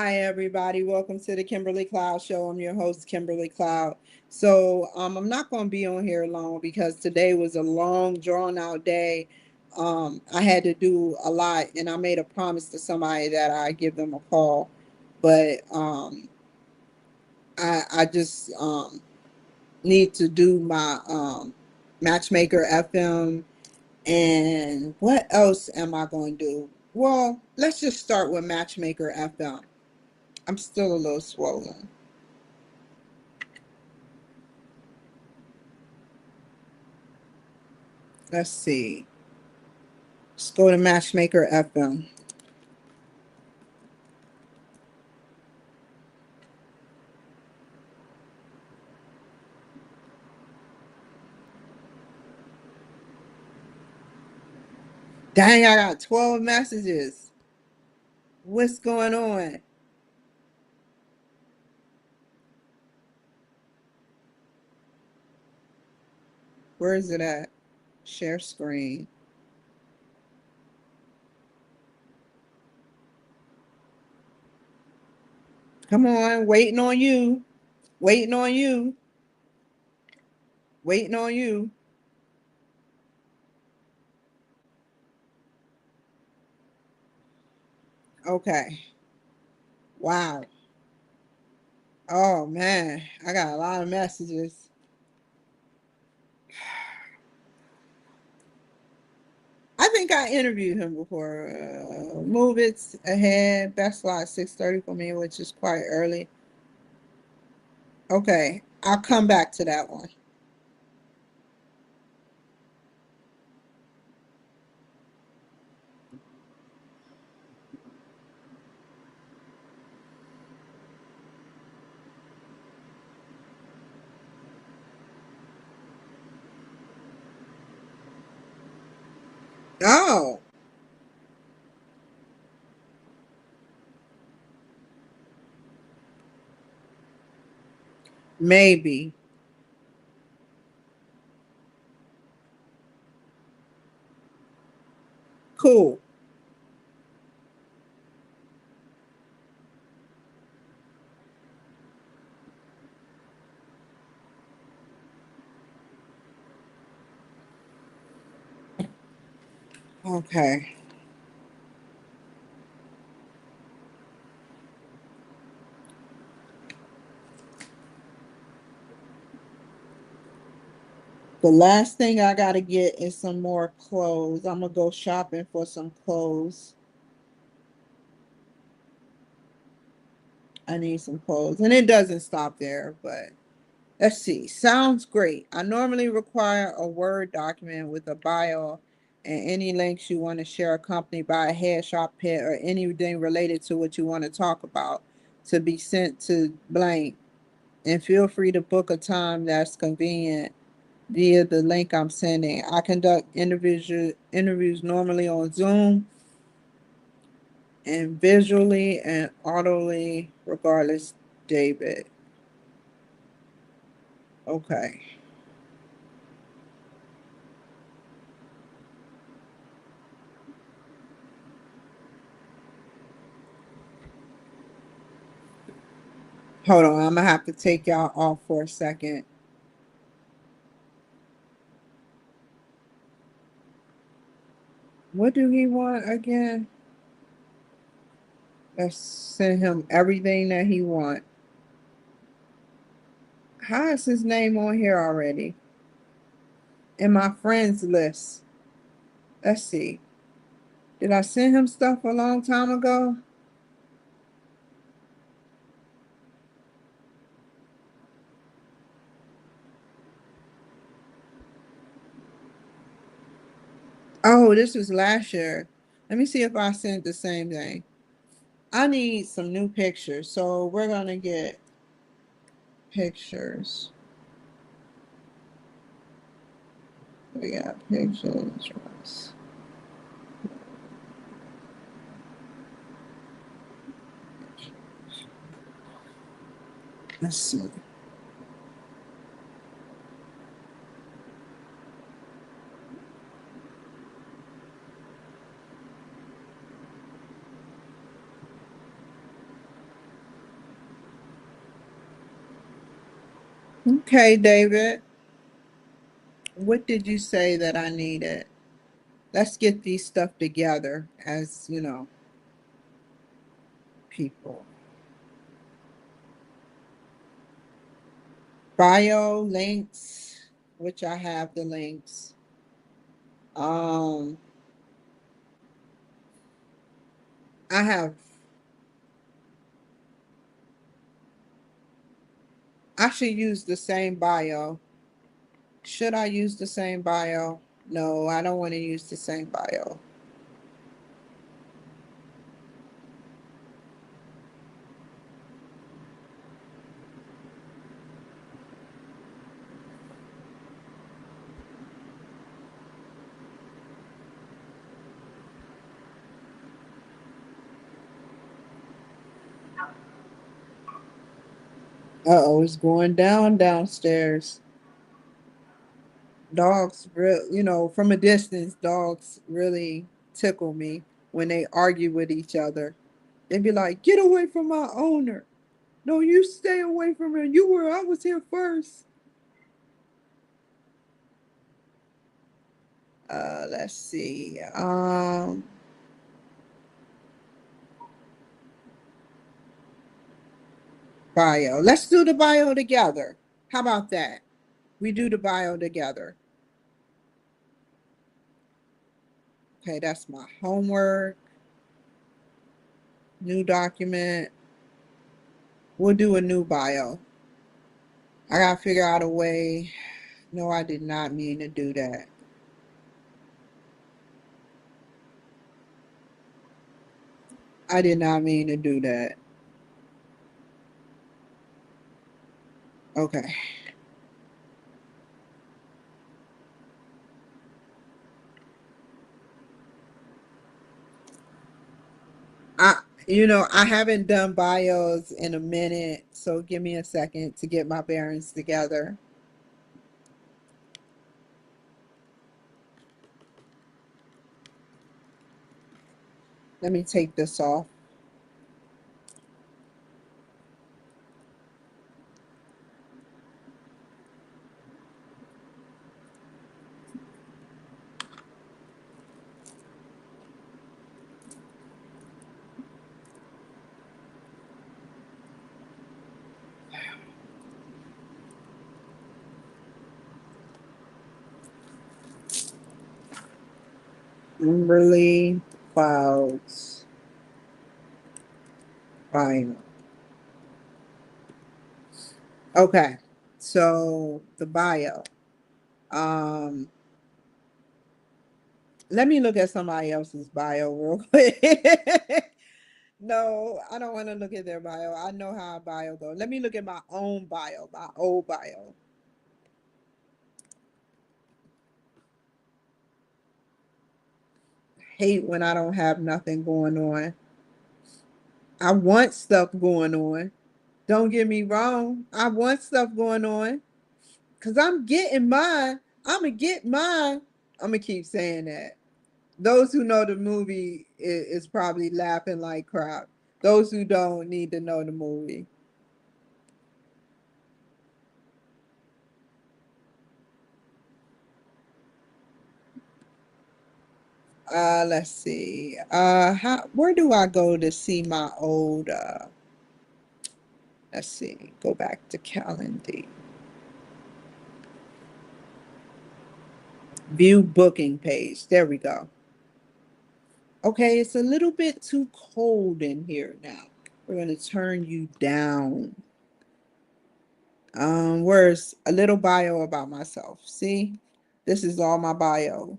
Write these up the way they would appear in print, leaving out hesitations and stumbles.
Hi, everybody. Welcome to the Kimberly Cloud Show. I'm your host, Kimberly Cloud. So I'm not going to be on here long because today was a long, drawn-out day. I had to do a lot, and I made a promise to somebody that I give them a call. But I just need to do my Matchmaker FM. And what else am I going to do? Well, let's just start with Matchmaker FM. I'm still a little swollen. Let's see. Let's go to Matchmaker FM. Dang, I got 12 messages. What's going on? Where is it at? Share screen. Come on, waiting on you. Waiting on you. Waiting on you. Okay. Wow. Oh man, I got a lot of messages. I think I interviewed him before. Move it ahead. Best slot 6:30 for me, which is quite early. Okay, I'll come back to that one. Oh, maybe. Cool. Okay. The last thing I gotta get is some more clothes. I'm gonna go shopping for some clothes. I need some clothes. And it doesn't stop there, but let's see. Sounds great. I normally require a Word document with a bio and any links you want to share accompanied by a headshot pic or anything related to what you want to talk about to be sent to blank. And feel free to book a time that's convenient via the link I'm sending. I conduct interviews normally on Zoom and visually and audibly, regardless, David. Okay. Hold on, I'm gonna have to take y'all off for a second. What do he want again? Let's send him everything that he want. How is his name on here already? In my friends list. Let's see. Did I send him stuff a long time ago? Oh, this was last year. Let me see if I sent the same thing. I need some new pictures, so we're gonna get pictures. We got pictures. Let's see. Okay, David, what did you say that I needed? Let's get these stuff together as, people. Bio links, which I have the links. Um, I have, I should use the same bio. Should I use the same bio? No, I don't want to use the same bio. Uh-oh, it's going down downstairs. Dogs, from a distance, dogs really tickle me when they argue with each other. They'd be like, "Get away from my owner. No, you stay away from her. I was here first." Let's see. Bio. Let's do the bio together. How about that? We do the bio together. Okay, that's my homework. New document. We'll do a new bio. I gotta figure out a way. No, I did not mean to do that. I did not mean to do that. Okay. I haven't done bios in a minute, so give me a second to get my bearings together. Let me take this off. Kimberly Clouds bio. Okay, so the bio. Um, Let me look at somebody else's bio real quick. No, I don't want to look at their bio. I know how a bio goes. Let me look at my own bio, my old bio. Hate when I don't have nothing going on. I want stuff going on. Don't get me wrong. I want stuff going on because I'm getting mine. I'm going to get mine. I'm going to keep saying that. Those who know the movie is probably laughing like crap. Those who don't need to know the movie. Let's see. Where do I go to see my old let's see. Go back to calendar. View booking page. There we go. Okay, it's a little bit too cold in here now. We're gonna turn you down. Where's a little bio about myself? See, this is all my bio.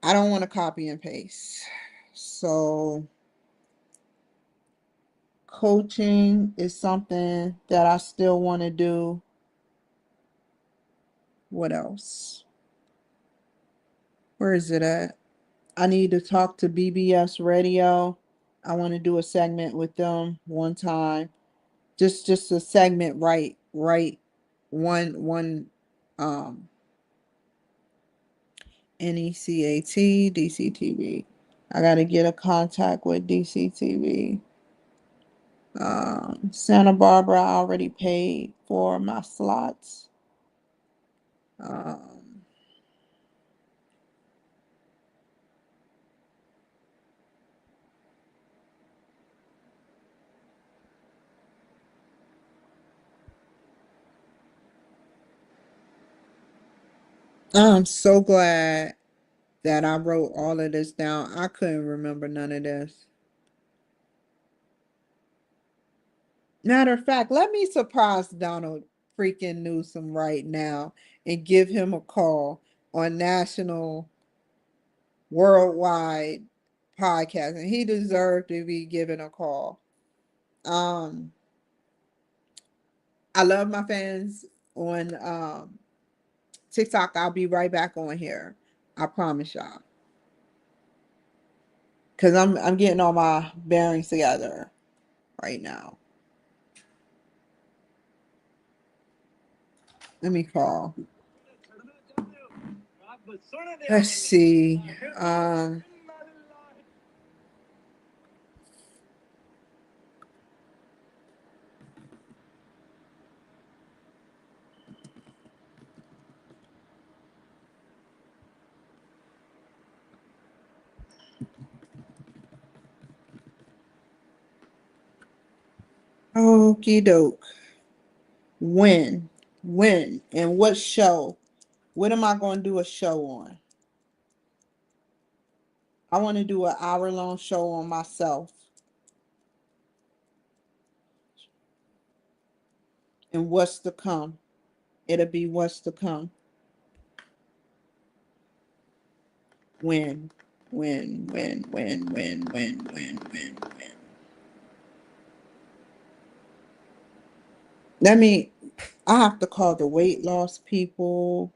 I don't want to copy and paste. So coaching is something that I still want to do. What else? Where is it at? I need to talk to BBS Radio. I want to do a segment with them one time. Just a segment, right. One um NECAT DCTV. I got to get a contact with DCTV. Santa Barbara, I already paid for my slots. Um, I'm so glad that I wrote all of this down. I couldn't remember none of this. Matter of fact, let me surprise Donald freaking Newsom right now and give him a call on national, worldwide podcast, and he deserved to be given a call. Um, I love my fans on TikTok. I'll be right back on here. I promise y'all. Cause I'm getting all my bearings together right now. Let me call. Let's see. Okie doke. When? When? And what show? What am I going to do a show on? I want to do an hour-long show on myself. And what's to come. It'll be what's to come. When? When? Let me, I have to call the weight loss people.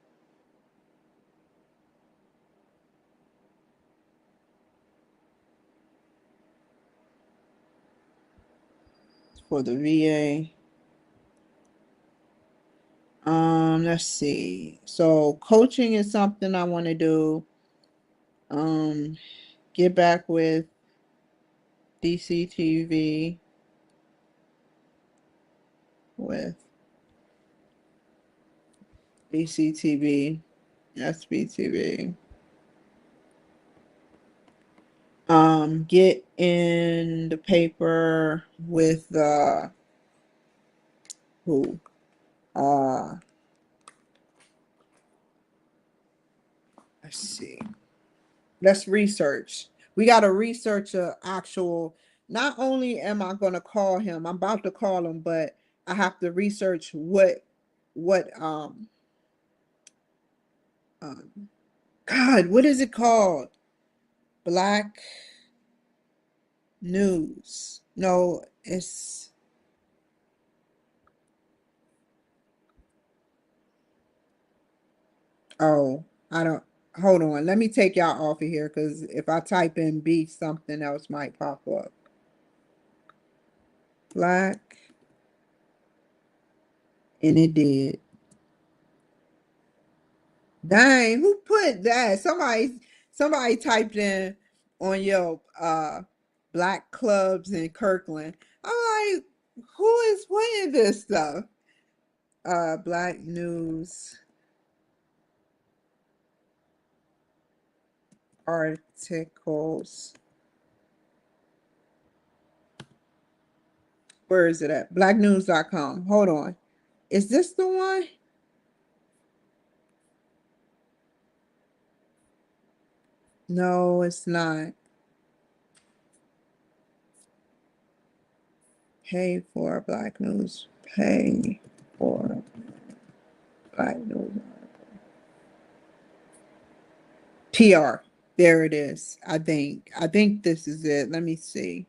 For the VA. Let's see. So coaching is something I want to do. Get back with DCTV with DCTV, SBTV. Get in the paper with who? Uh, let's see. Let's research. We got to research a actual. Not only am I going to call him, I'm about to call him, but I have to research what um God, what is it called? Black news. No, it's oh, I don't hold on. Let me take y'all off of here because if I type in B, something else might pop up. Black, and it did. Dang, who put that? Somebody typed in on your black clubs in Kirkland. I'm like, who is putting this stuff? Black news articles. Where is it at? Blacknews.com. Hold on. Is this the one? No, it's not. Pay for Black News. Pay for Black News. PR. There it is. I think. I think this is it. Let me see.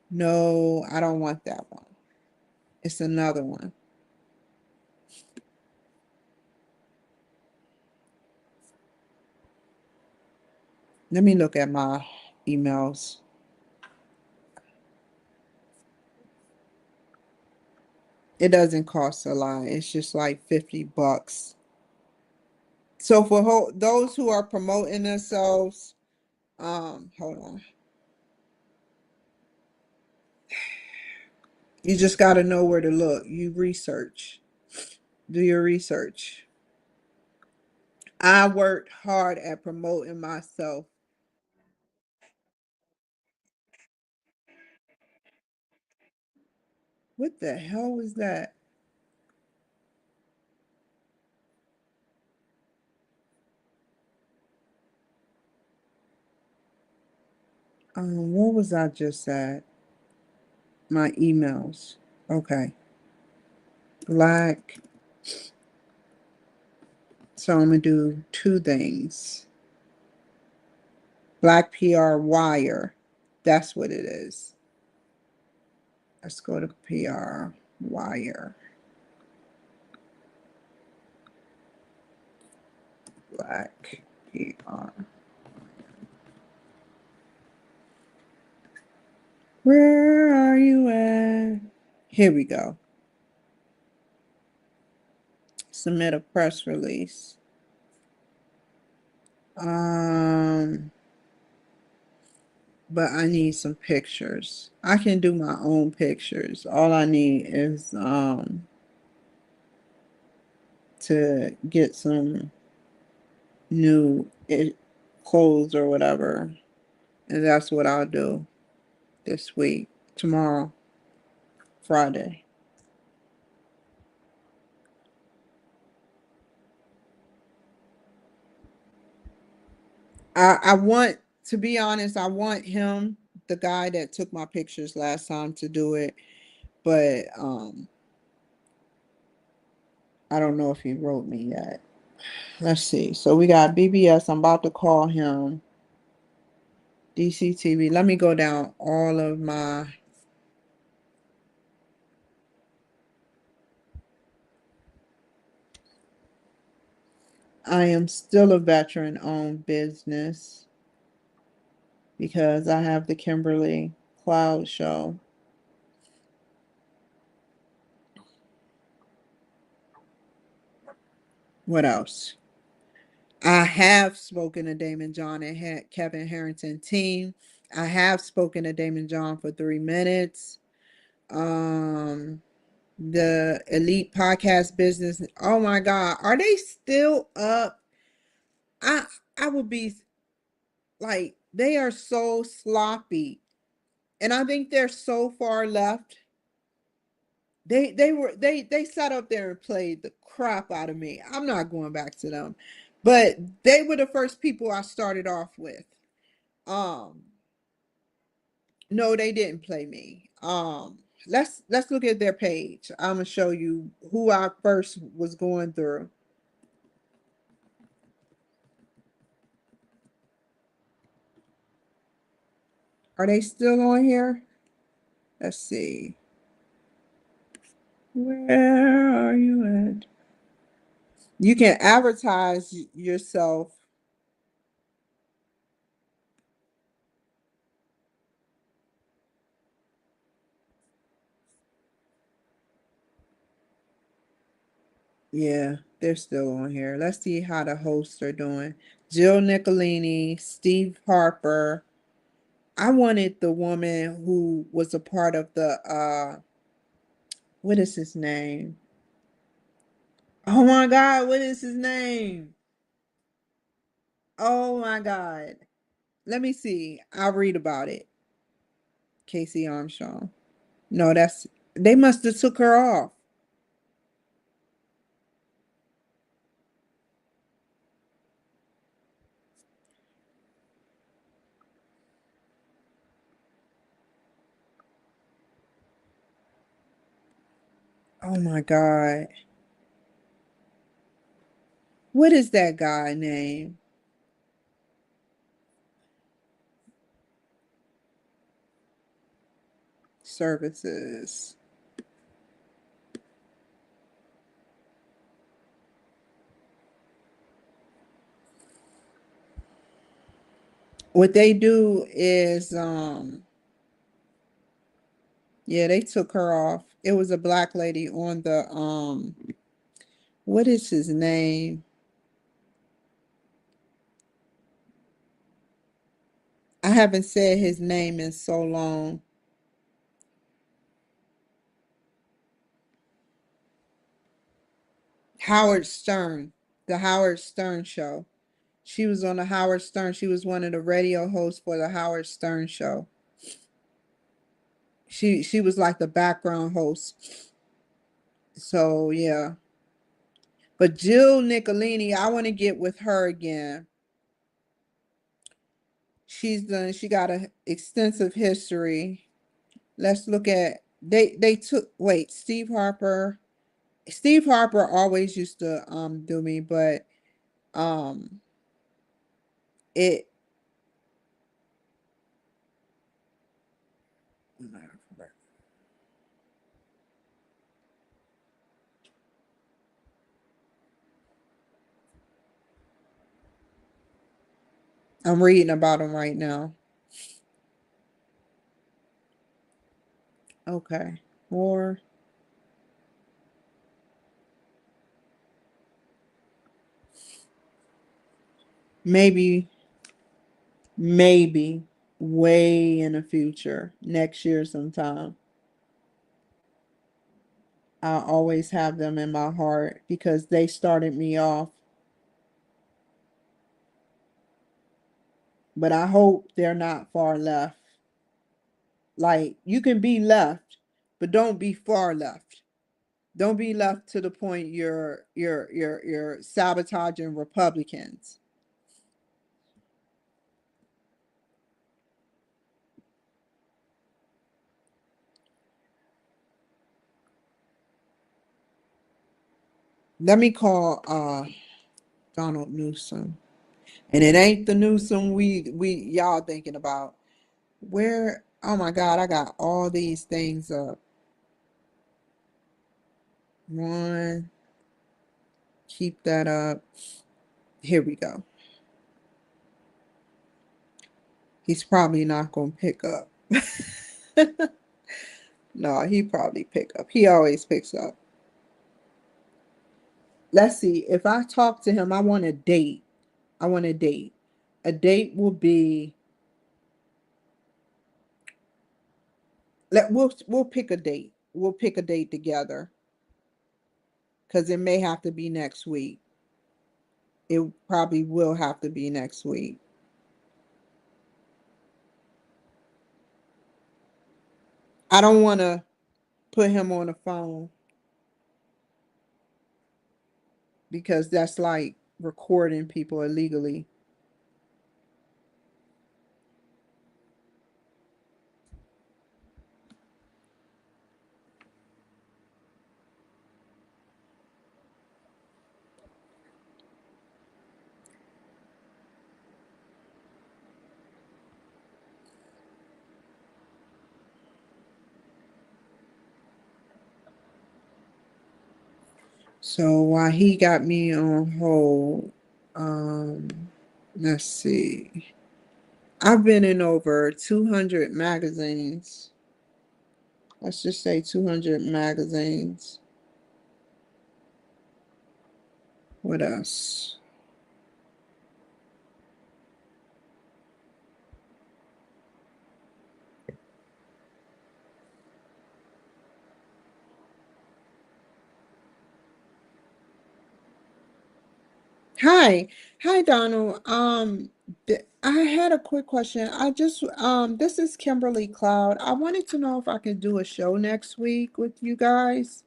No, I don't want that one. It's another one. Let me look at my emails. It doesn't cost a lot. It's just like $50. So for those who are promoting themselves, hold on. You just got to know where to look. You research. Do your research. I worked hard at promoting myself. What the hell was that? What was I just at? My emails. Okay. Black. So I'm gonna do two things. Black PR wire. That's what it is. Let's go to PR wire. Black PR. Where are you at? Here we go. Submit a press release. Um, but I need some pictures. I can do my own pictures. All I need is to get some new clothes or whatever. And that's what I'll do this week, tomorrow, Friday. I want, to be honest, I want him, the guy that took my pictures last time, to do it, but I don't know if he wrote me yet. Let's see. So we got BBS. I'm about to call him. DCTV. Let me go down all of my. I am still a veteran owned business because I have the Kimberly Cloud Show. What else? I have spoken to Damon John and Kevin Harrington team. I have spoken to Damon John for 3 minutes. Um, the Elite Podcast Business. Oh my God, are they still up? I I would be like, they are so sloppy, and I think they're so far left. They sat up there and played the crap out of me. I'm not going back to them, but they were the first people I started off with. Um, no, they didn't play me. Let's look at their page. I'm gonna show you who I first was going through. Are they still on here? Let's see. Where are you at? You can advertise yourself. Yeah, they're still on here. Let's see how the hosts are doing. Jill Nicolini, Steve Harper. I wanted the woman who was a part of the what is his name? Oh my God, what is his name? Oh my God. Let me see. I'll read about it. Casey Armstrong. No, that's, they must have took her off. Oh my God. What is that guy name? Services. What they do is yeah, they took her off. It was a black lady on the what is his name? I haven't said his name in so long. Howard Stern, the Howard Stern show. She was on the Howard Stern. She was one of the radio hosts for the Howard Stern show. She was like the background host. So yeah. But Jill Nicolini, I want to get with her again. She got a extensive history. Let's look at they took wait, Steve Harper. Steve Harper always used to do me, but um it I'm reading about him right now. Okay. Or maybe maybe way in the future, next year sometime. I always have them in my heart because they started me off. But I hope they're not far left. Like you can be left, but don't be far left. Don't be left to the point you're sabotaging Republicans. Let me call Donald Newsom. And it ain't the Newsom we y'all thinking about. Where oh my God, I got all these things up. One, keep that up. Here we go. He's probably not gonna pick up. No, he probably pick up. He always picks up. Let's see. If I talk to him, I want a date. I want a date. A date will be we'll pick a date. We'll pick a date together because it may have to be next week. It probably will have to be next week. I don't want to put him on the phone because that's like recording people illegally. So while he got me on hold, um, let's see. I've been in over 200 magazines. Let's just say 200 magazines. What else? Hi, hi, Donald. I had a quick question. This is Kimberly Cloud. I wanted to know if I could do a show next week with you guys.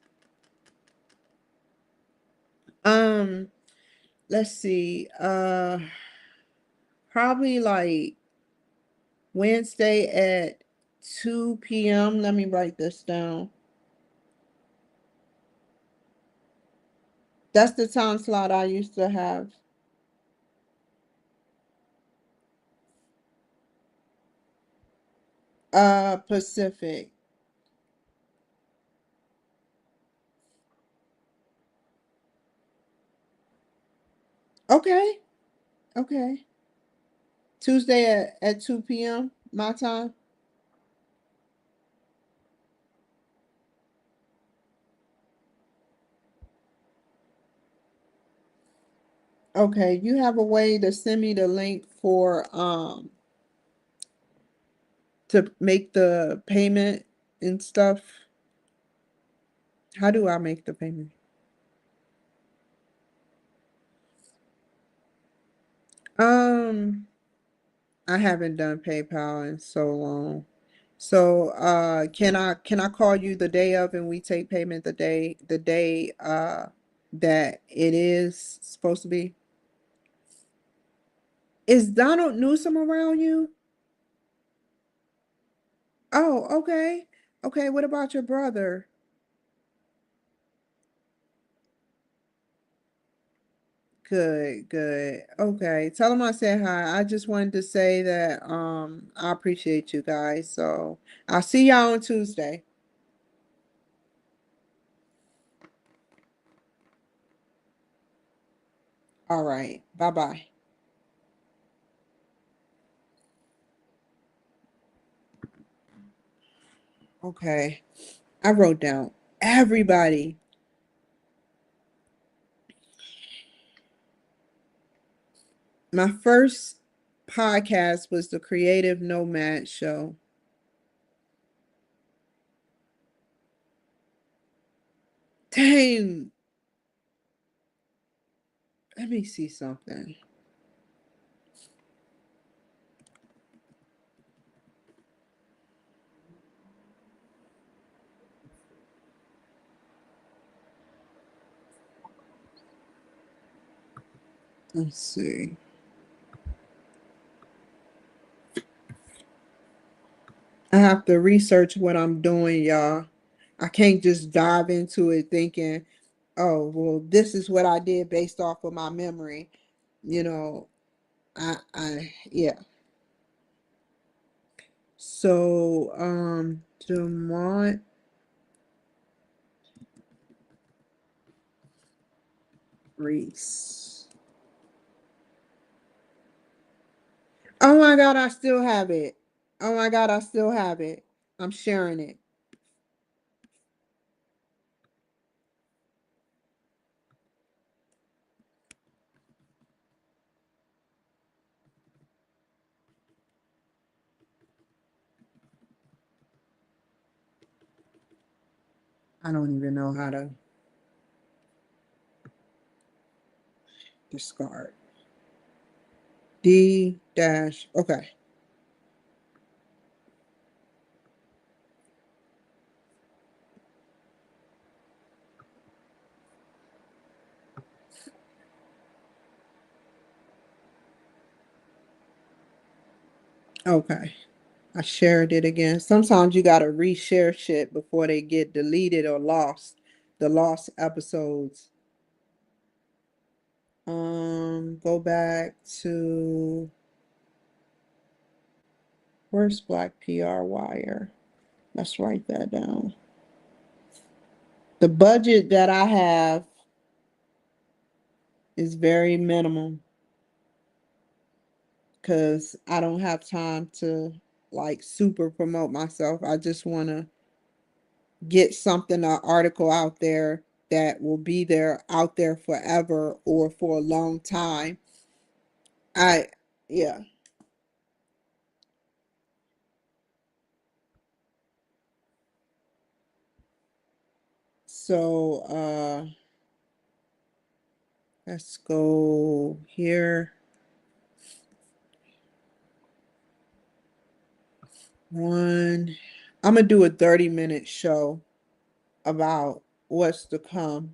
Um, let's see. Probably like Wednesday at 2 p.m. Let me write this down. That's the time slot I used to have. Pacific. Okay. Okay. Tuesday at 2 p.m. my time. Okay. You have a way to send me the link for to make the payment and stuff. How do I make the payment? Um, I haven't done PayPal in so long. So, can I call you the day of and we take payment the day that it is supposed to be? Is Donald Newsom around you? Oh, okay. Okay, what about your brother? Good, good. Okay. Tell him I said hi. I just wanted to say that I appreciate you guys. So I'll see y'all on Tuesday. All right. Bye-bye. Okay. I wrote down everybody. My first podcast was the Creative Nomad Show. Dang. Let me see something. Let's see. I have to research what I'm doing, y'all. I can't just dive into it thinking, oh, well, this is what I did based off of my memory. You know, yeah. So, Demont Reese. Oh my God, I still have it. Oh my God, I still have it. I'm sharing it. I don't even know how to discard. D dash. Okay. Okay. I shared it again. Sometimes you gotta reshare shit before they get deleted or lost. The lost episodes. Go back to where's Black PR Wire? Let's write that down. The budget that I have is very minimal because I don't have time to like super promote myself. I just want to get something, an article out there that will be there out there forever or for a long time. I, yeah. So, let's go here. One, I'm gonna do a 30-minute show about what's to come.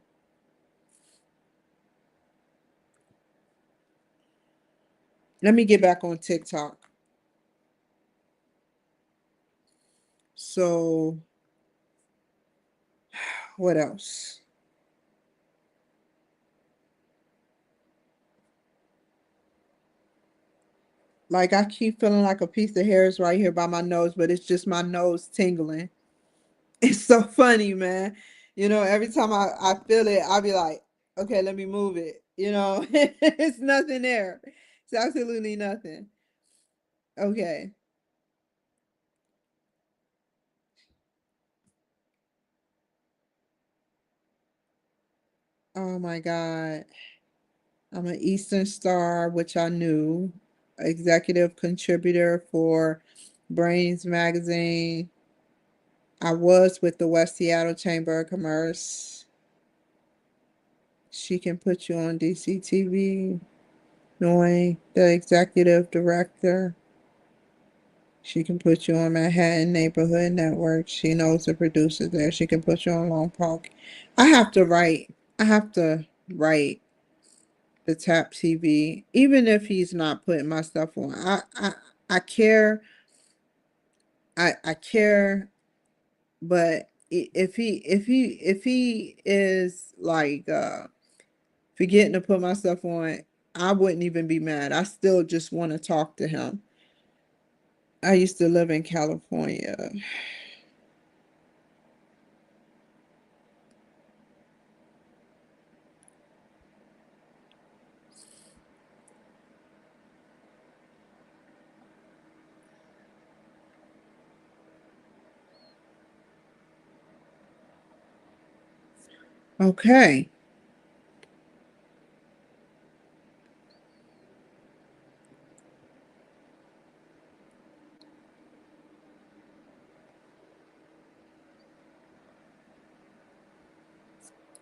Let me get back on TikTok. So, what else? Like, I keep feeling like a piece of hair is right here by my nose, but it's just my nose tingling. It's so funny, man. Every time I feel it, I'll be like, okay, let me move it. It's nothing there. It's absolutely nothing. Okay. Oh my God. I'm an Eastern Star, which I knew, executive contributor for Brains Magazine. I was with the West Seattle Chamber of Commerce. She can put you on DCTV. knowing the executive director. She can put you on Manhattan Neighborhood Network. She knows the producers there. She can put you on Long Park. I have to write the Tap TV, even if he's not putting my stuff on. I care. I care, but if he is like forgetting to put my stuff on, I wouldn't even be mad. I still just want to talk to him. I used to live in California. Okay.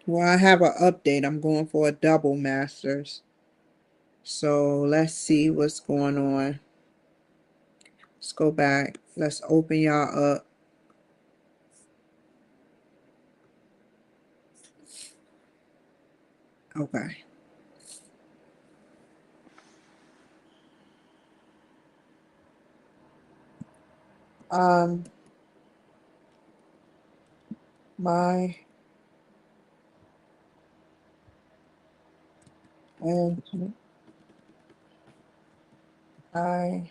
Well, I have an update. I'm going for a double masters. So let's see what's going on. Let's go back. Let's open y'all up. Okay. Um, my and I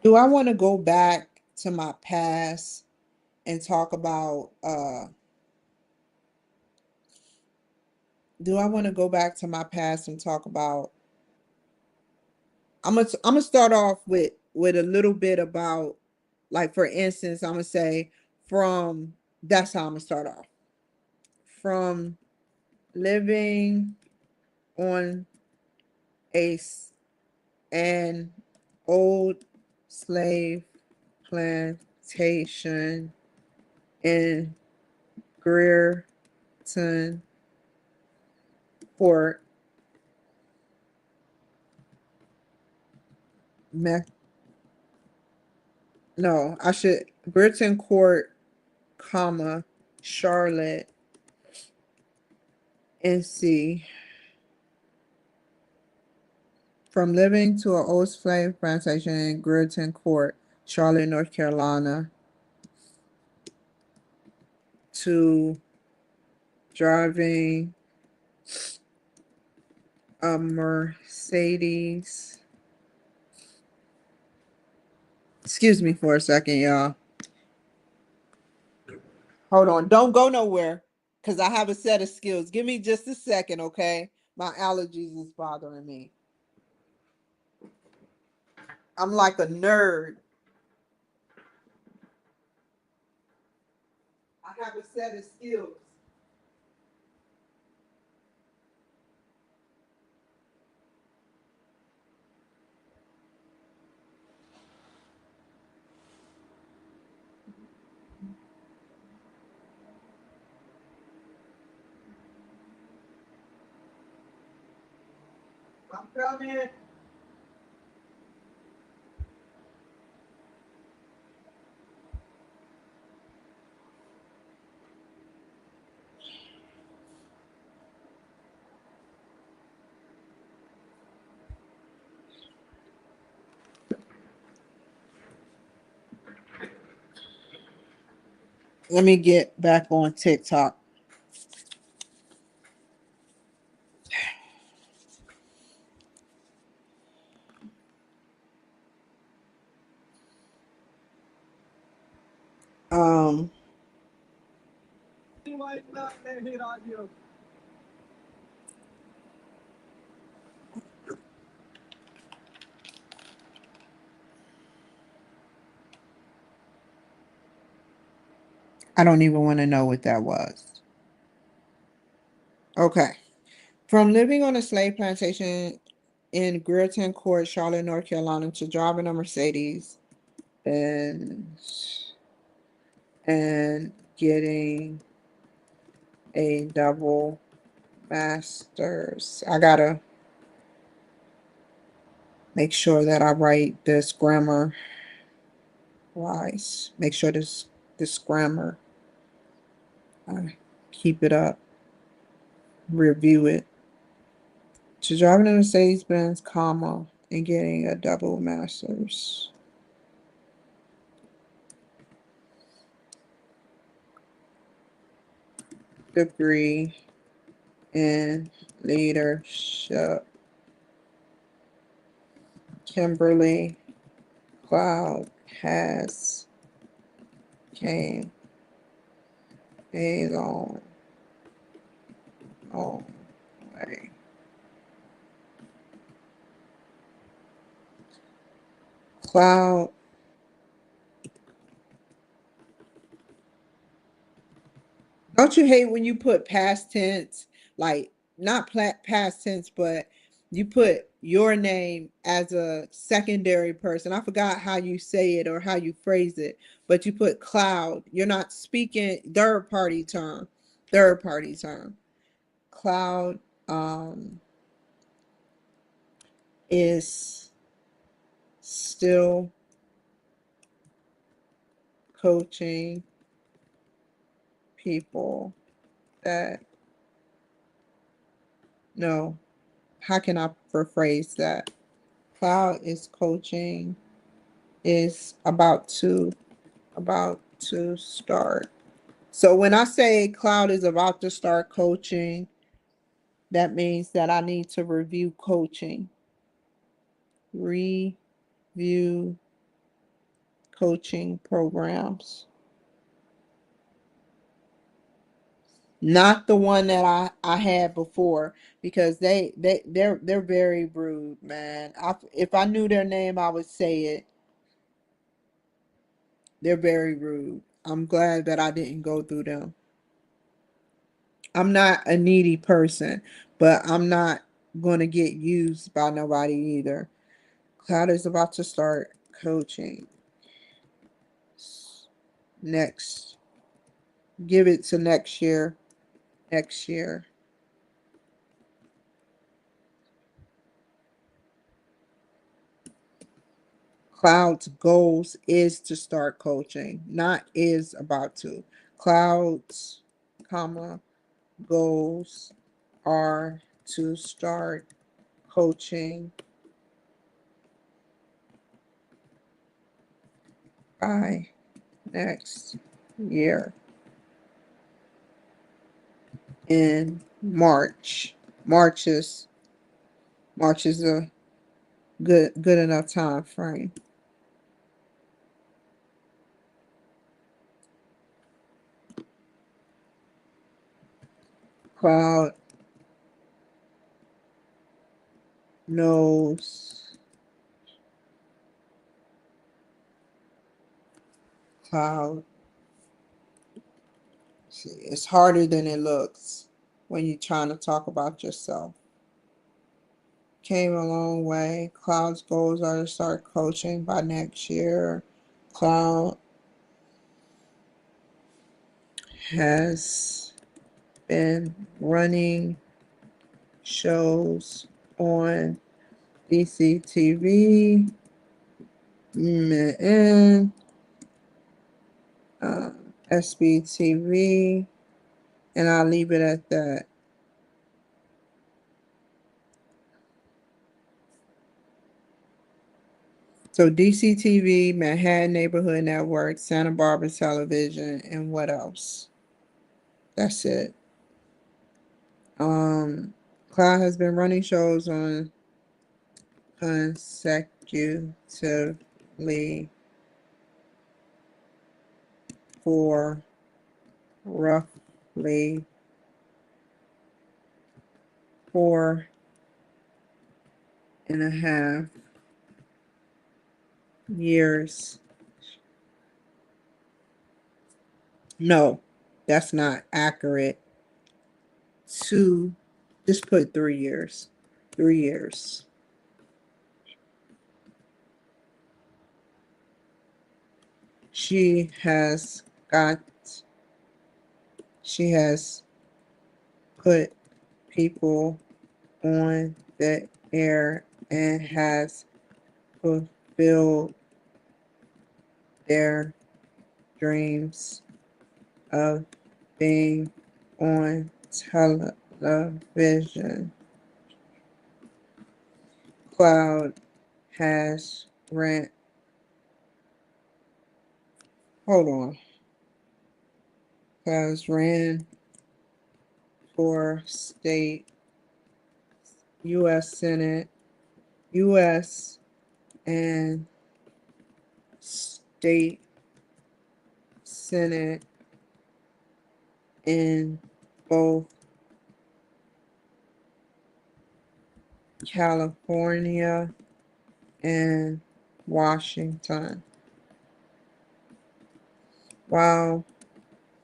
do I want to go back to my past and talk about do I want to go back to my past and talk about I'm gonna start off with a little bit about, like, for instance, I'm gonna say from that's how I'm gonna start off. From living on a an old slave plantation in Greerton Port, no, I should Britain Court, comma, Charlotte, NC. From living to an old slave plantation in Greerton Court, Charlotte, North Carolina, to driving a Mercedes. Excuse me for a second, y'all. Hold on. Don't go nowhere because I have a set of skills. Give me just a second, okay? My allergies is bothering me. I'm like a nerd. I have a set of skills. I'm coming. Let me get back on TikTok. Um, I don't even want to know what that was. Okay. From living on a slave plantation in Greerton Court, Charlotte, North Carolina, to driving a Mercedes and getting a double master's. I gotta Make sure that I write this grammar wise. Make sure this grammar, I keep it up, review it. To driving a Mercedes-Benz, comma, and getting a double master's degree in leadership. Kimberly Cloud has came a long way. Cloud, don't you hate when you put past tense, like not past tense, but you put your name as a secondary person? I forgot how you say it or how you phrase it, but you put cloud. You're not speaking third party term. Third party term. Cloud is still coaching people that no. How can I rephrase that? Cloud is coaching is about to start. So when I say Cloud is about to start coaching, that means that I need to review coaching. Review coaching programs. Not the one that I had before, because they're very rude, man. If I knew their name, I would say it. They're very rude. I'm glad that I didn't go through them. I'm not a needy person, but I'm not going to get used by nobody either. Cloud is about to start coaching next. Give it to next year. Next year. Cloud's goals is to start coaching, not is about to. Cloud's, comma, goals are to start coaching by next year in March. March is March is a good enough time frame. Cloud knows Cloud. See, it's harder than it looks when you're trying to talk about yourself. Came a long way. Cloud's goals are to start coaching by next year. Cloud has been running shows on DCTV and uh, SBTV, and I'll leave it at that. So DCTV, Manhattan Neighborhood Network, Santa Barbara Television, and what else? That's it. Cloud has been running shows on consecutively for roughly 4.5 years. No, that's not accurate. Two, just put 3 years. 3 years. She has got, she has put people on the air and has fulfilled their dreams of being on television. Cloud has ran. Hold on. Clouds ran for state, U.S. Senate, U.S. and state Senate in both California and Washington. Wow.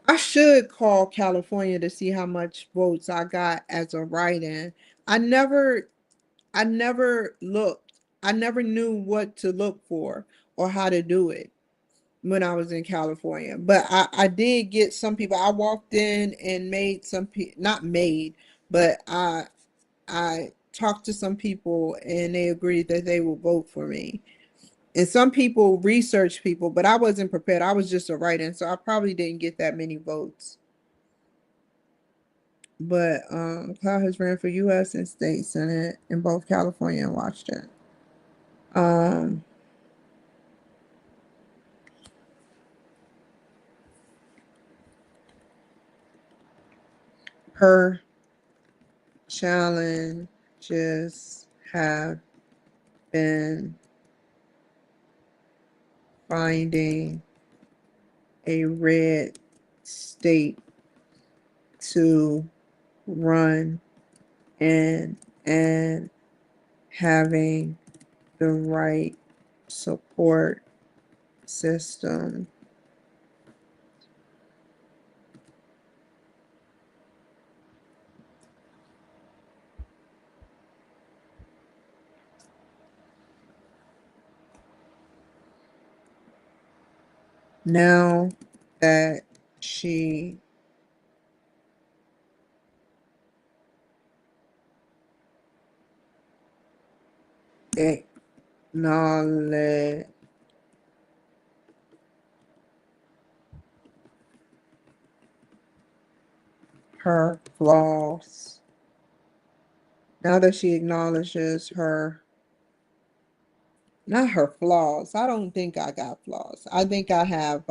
I should call California to see how much votes I got as a write-in. I never I never looked. I never knew what to look for or how to do it when I was in California. But I did get some people. I walked in and made some people, not made, but I talked to some people and they agreed that they will vote for me. And some people research people, but I wasn't prepared. I was just a write-in, so I probably didn't get that many votes. But Cloud has ran for U.S. and state senate in both California and Washington. Um, her challenges have been finding a red state to run in and having the right support system. Now that she acknowledged her flaws, now that she acknowledges her, not her flaws. I don't think I got flaws. I think I have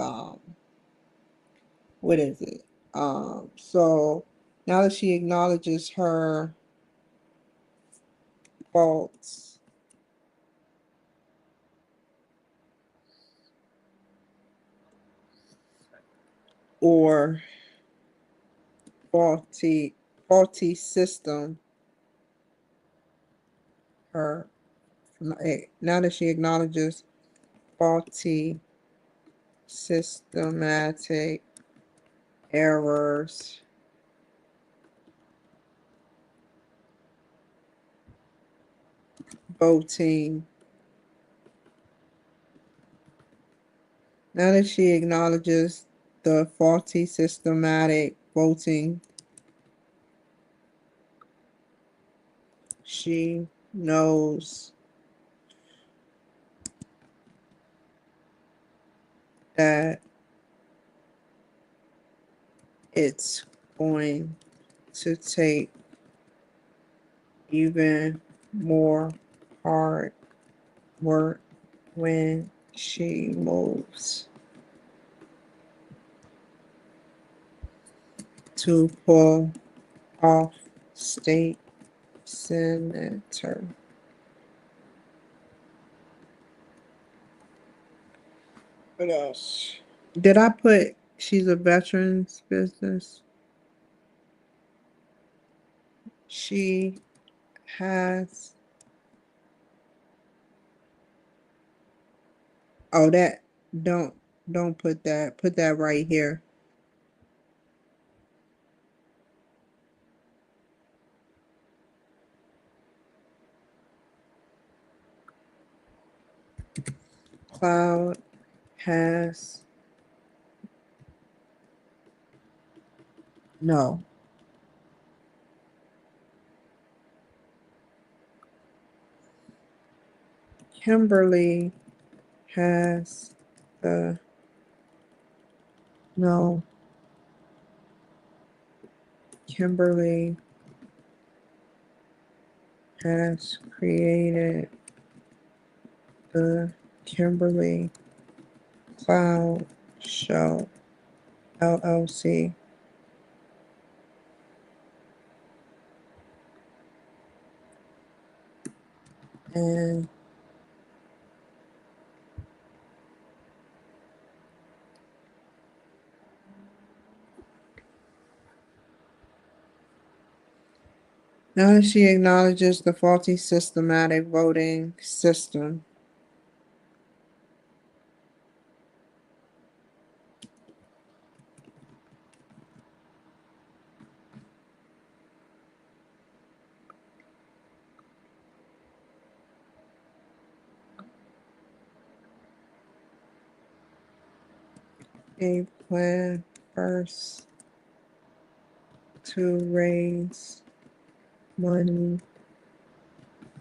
what is it? So now that she acknowledges her faults or faulty faulty system, her now that she acknowledges faulty systematic errors, voting. Now that she acknowledges the faulty systematic voting, she knows that it's going to take even more hard work when she moves to pull off state senator. What else? Did I put she's a veterans business? She has, oh, that, don't, don't put that. Put that right here. Cloud has, no. Kimberly has the no. Kimberly has created the Kimberly Cloud Show LLC. And now she acknowledges the faulty systematic voting system. A plan first to raise money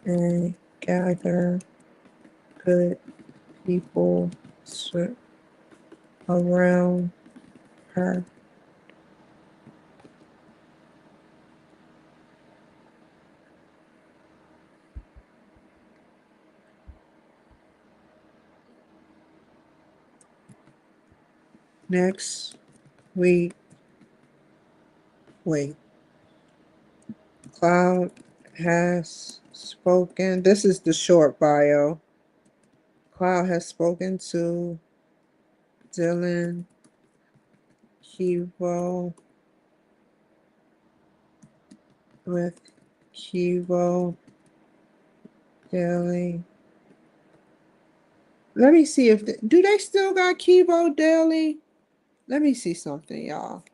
and gather good people around her. Next week, wait, Cloud has spoken. This is the short bio. Cloud has spoken to Dylan Kivo with Kivo Daily. Let me see if do they still got Kivo Daily? Let me see something, y'all.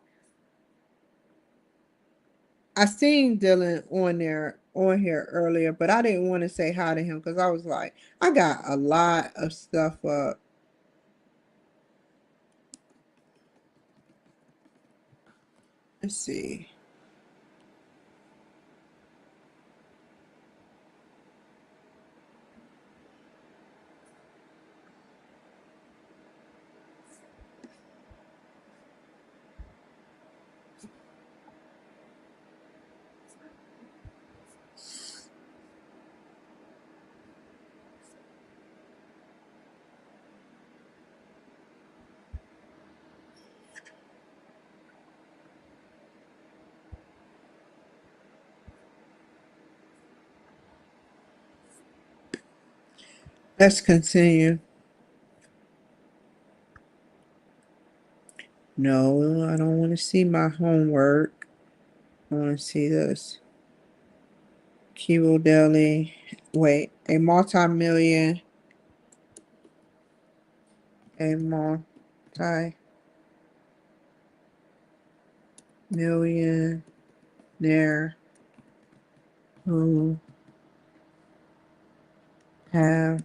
I seen Dylan on here earlier, but I didn't want to say hi to him because I was like, I got a lot of stuff up. Let's see. Let's continue. No, I don't want to see my homework. I want to see this. Kivo Daily. Wait, a multi-millionaire who have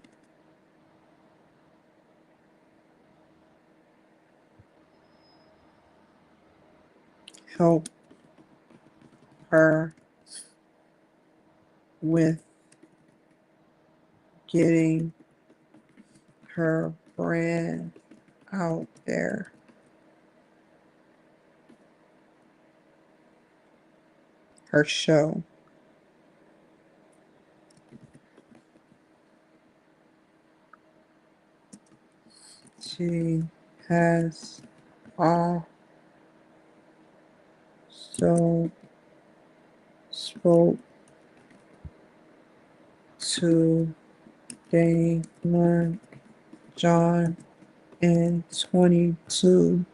helped her with getting her brand out there. Her show. She has also spoke to Damon John in 22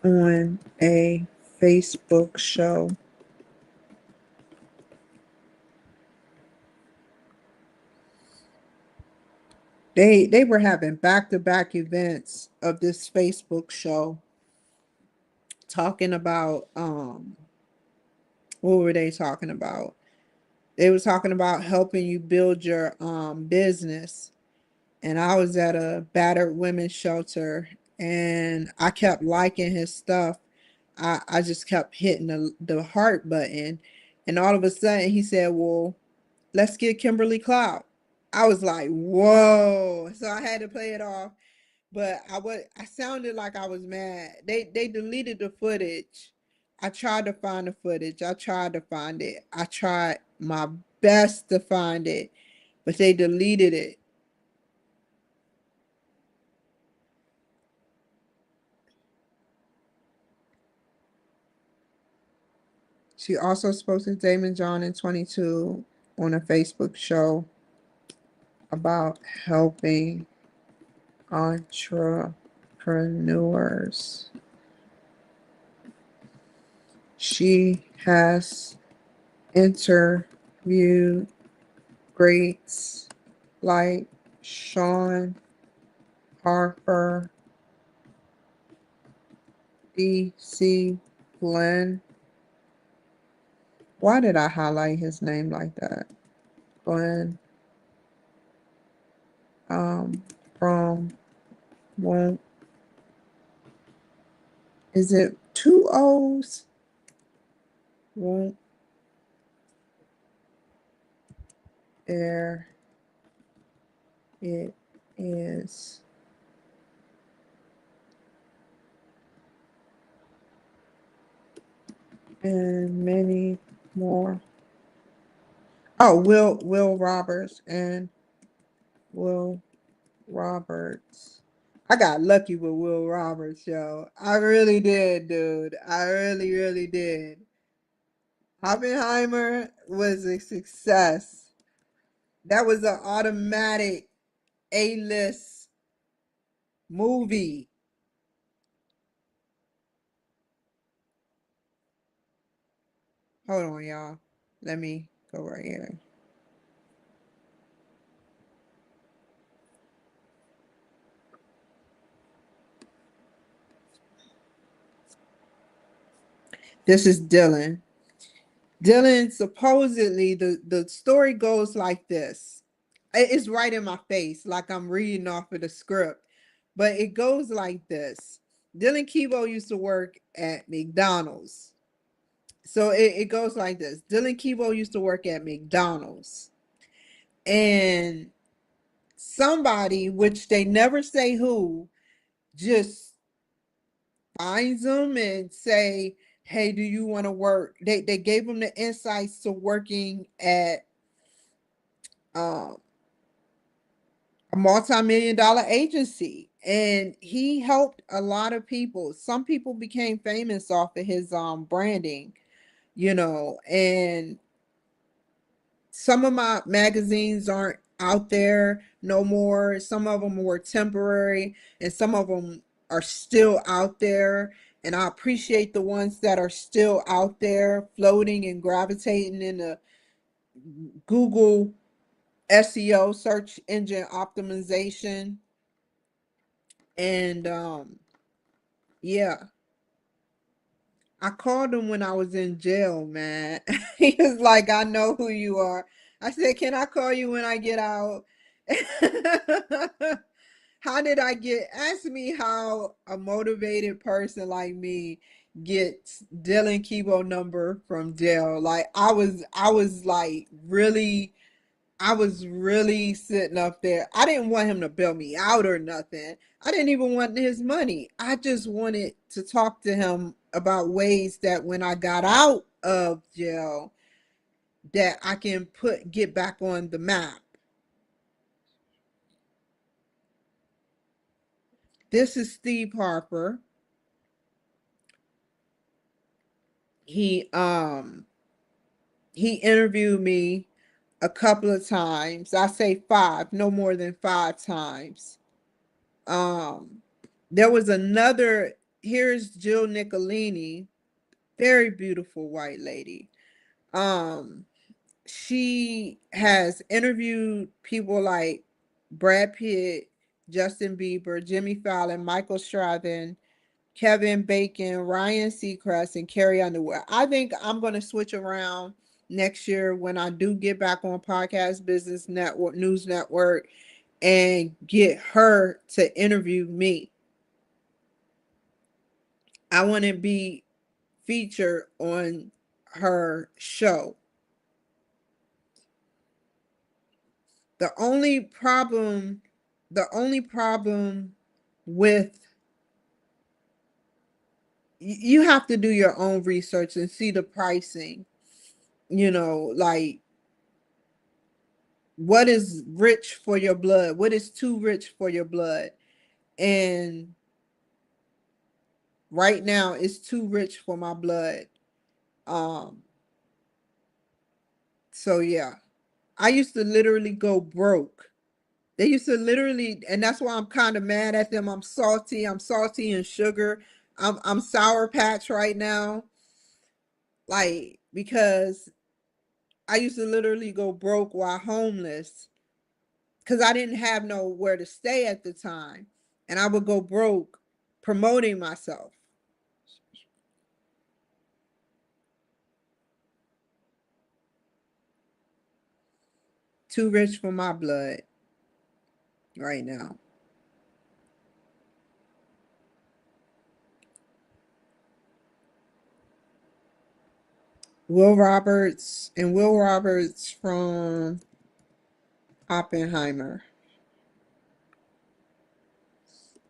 on a Facebook show. They were having back-to-back events of this Facebook show talking about what were they talking about? They were talking about helping you build your business. And I was at a battered women's shelter and I kept liking his stuff. I just kept hitting the heart button. And all of a sudden he said, well, Let's Get Kimberly Cloud. I was like, whoa. So I had to play it off. But I sounded like I was mad. They deleted the footage. I tried to find the footage. I tried to find it. I tried my best to find it, but they deleted it. She also spoke to Damon John in 22 on a Facebook show about helping entrepreneurs. She has interviewed greats like Sean Harper, D.C. Glenn. Why did I highlight his name like that? Glenn. From won't is it two O's? Won't there it is. And many more. Oh, Will Roberts and Will Roberts. I got lucky with Will Roberts, yo. I really did, dude. I really, really did. Oppenheimer was a success. That was an automatic A-list movie. Hold on, y'all. Let me go right here. This is Dylan. Dylan, supposedly, the story goes like this. It's right in my face, like I'm reading off of the script. But it goes like this. Dylan Kibo used to work at McDonald's. So it goes like this. Dylan Kibo used to work at McDonald's. And somebody, which they never say who, just finds him and say, hey, do you want to work? They gave him the insights to working at um, a multi-million dollar agency. And he helped a lot of people. Some people became famous off of his branding, and some of my magazines aren't out there no more. Some of them were temporary, and some of them are still out there. And I appreciate the ones that are still out there, floating and gravitating in the Google SEO, search engine optimization. And yeah, I called him when I was in jail, man. He was like, I know who you are. I said, can I call you when I get out? How did I get, ask me how a motivated person like me gets Dylan Kibo number from jail. Like I was like really, I was really sitting up there. I didn't want him to bail me out or nothing. I didn't even want his money. I just wanted to talk to him about ways that when I got out of jail that I can get back on the map. This is Steve Harper. He um he interviewed me a couple of times. I say five, no more than five times. Um there was another, here's Jill Nicolini, very beautiful white lady. Um she has interviewed people like Brad Pitt, Justin Bieber, Jimmy Fallon, Michael Strahan, Kevin Bacon, Ryan Seacrest, and Carrie Underwood. I think I'm going to switch around next year when I do get back on Podcast Business Network, News Network, and get her to interview me. I want to be featured on her show. The only problem, the only problem with you have to do your own research and see the pricing, like what is rich for your blood, what is too rich for your blood. And right now it's too rich for my blood. Um, so yeah, I used to literally go broke. They used to literally, and that's why I'm kind of mad at them. I'm salty. I'm salty and sugar. I'm Sour Patch right now, like because I used to literally go broke while homeless because I didn't have nowhere to stay at the time, and I would go broke promoting myself. Too rich for my blood right now. Will Roberts from Oppenheimer.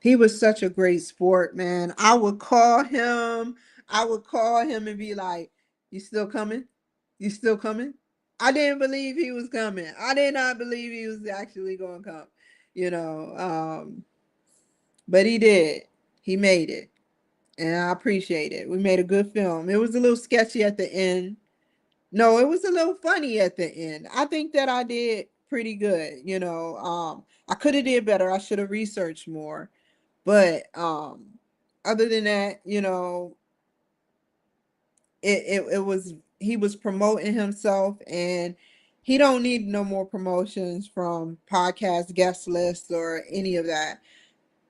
He was such a great sport, man. I would call him. I would call him and be like, "You still coming? You still coming?" I didn't believe he was coming. I did not believe he was actually going to come. You know, but he did. He made it, and I appreciate it. We made a good film. It was a little sketchy at the end. No, it was a little funny at the end. I think that I did pretty good. I could have did better. I should have researched more. But other than that, it was he was promoting himself, and he don't need no more promotions from podcast guest lists or any of that.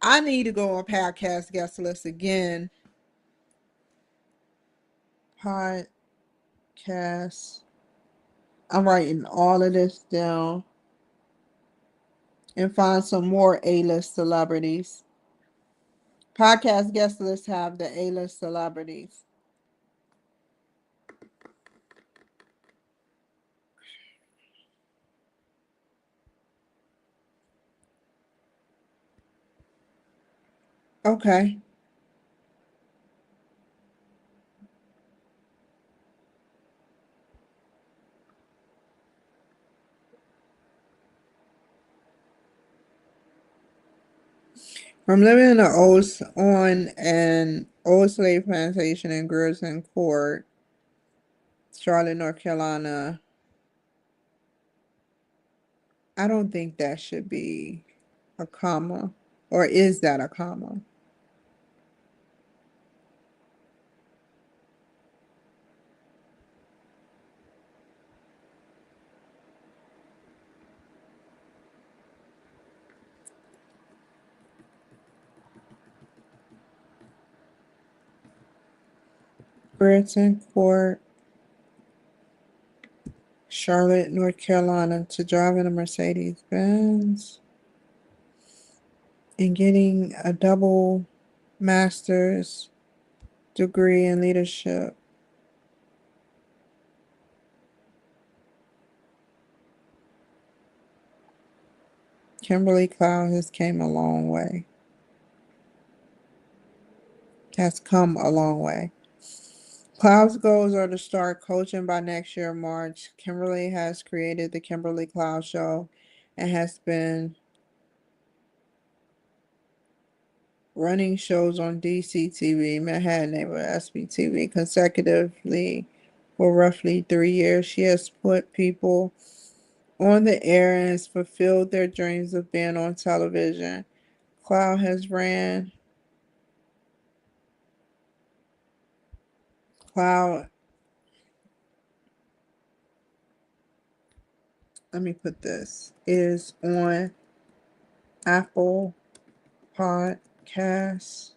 I need to go on podcast guest list again. Podcast. I'm writing all of this down and find some more A-list celebrities. Podcast guest lists have the A-list celebrities. Okay. From living in on an old slave plantation in Gerson Court, Charlotte, North Carolina. I don't think that should be a comma. Or is that a comma? Gerson Court, Charlotte, North Carolina, to drive in a Mercedes Benz and getting a double master's degree in leadership. Kimberly Cloud has came a long way. Has come a long way. Cloud's goals are to start coaching by next year, March. Kimberly has created the Kimberly Cloud Show and has been running shows on DCTV, Manhattan Neighborhood SBTV, consecutively for roughly 3 years. She has put people on the air and has fulfilled their dreams of being on television. Cloud has ran Cloud. Let me put this. Is on Apple Podcasts.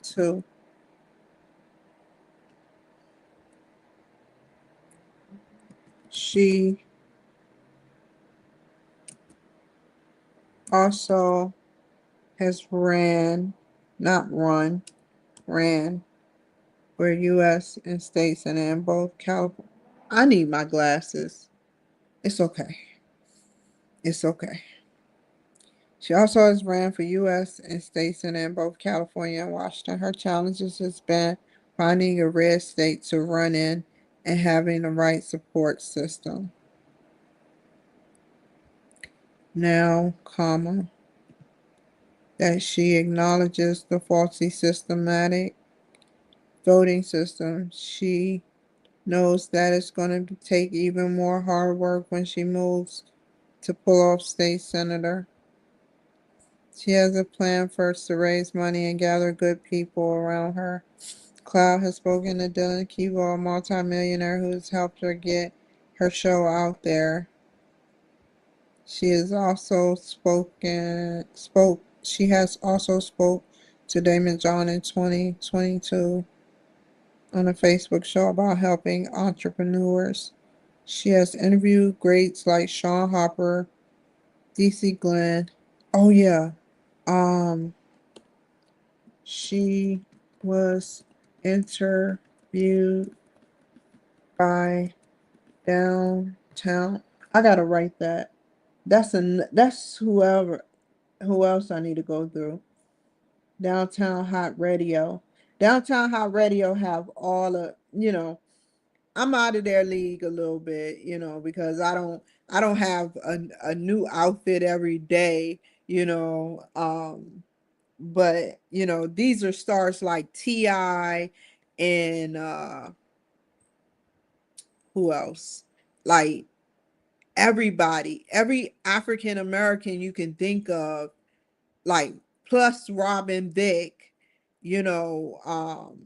Too. She also has ran, not run, ran for U.S. and states and in both California. I need my glasses. It's okay. It's okay. She also has ran for U.S. and states and in both California and Washington. Her challenges has been finding a red state to run in and having the right support system. Now, comma, that she acknowledges the faulty systematic voting system. She knows that it's going to take even more hard work when she moves to pull off state senator. She has a plan first to raise money and gather good people around her. Cloud has spoken to Dylan Kivo, a multimillionaire who's helped her get her show out there. She has also spoke to Damon John in 2022 on a Facebook show about helping entrepreneurs. She has interviewed greats like Sean Hopper, DC Glenn. Oh yeah. Um she was interviewed by Downtown. I gotta write that. That's who else I need to go through. Downtown Hot Radio. Downtown Hot Radio have all of, I'm out of their league a little bit, because I don't have a new outfit every day, but these are stars like Ti and who else? Like every African American you can think of, like plus Robin Vick, you know,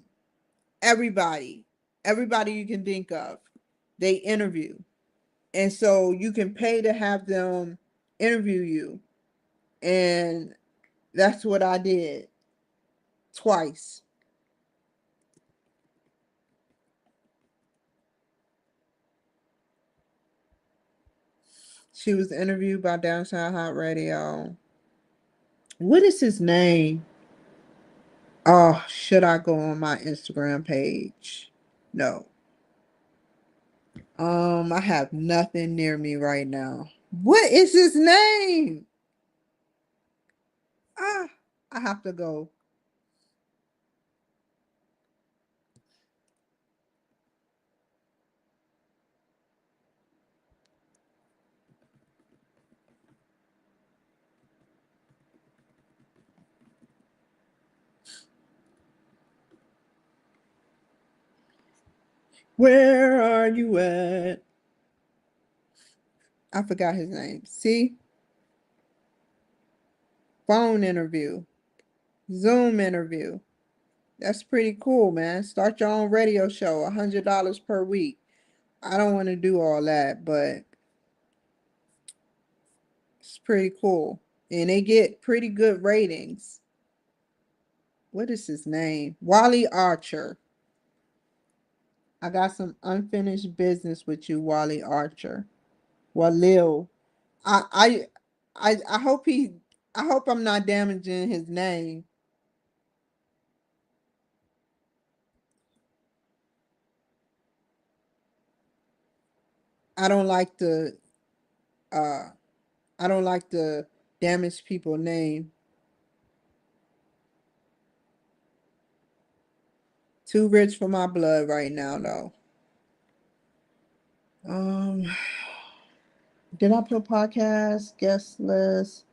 everybody, everybody you can think of, they interview. And so you can pay to have them interview you. And that's what I did twice. She was interviewed by Downtown Hot Radio. What is his name? Oh, should I go on my Instagram page? No. I have nothing near me right now. What is his name? Ah, I have to go. Where are you at? I forgot his name. See? Phone interview, Zoom interview. That's pretty cool, man. Start your own radio show, $100 per week. I don't want to do all that, but it's pretty cool. And they get pretty good ratings. What is his name? Wally Archer. I got some unfinished business with you, Wally Archer. Walil. I I I hope I hope I'm not damaging his name. I don't like to uh I don't like to damage people's name. Too rich for my blood right now though. Um did I put podcast, guest list?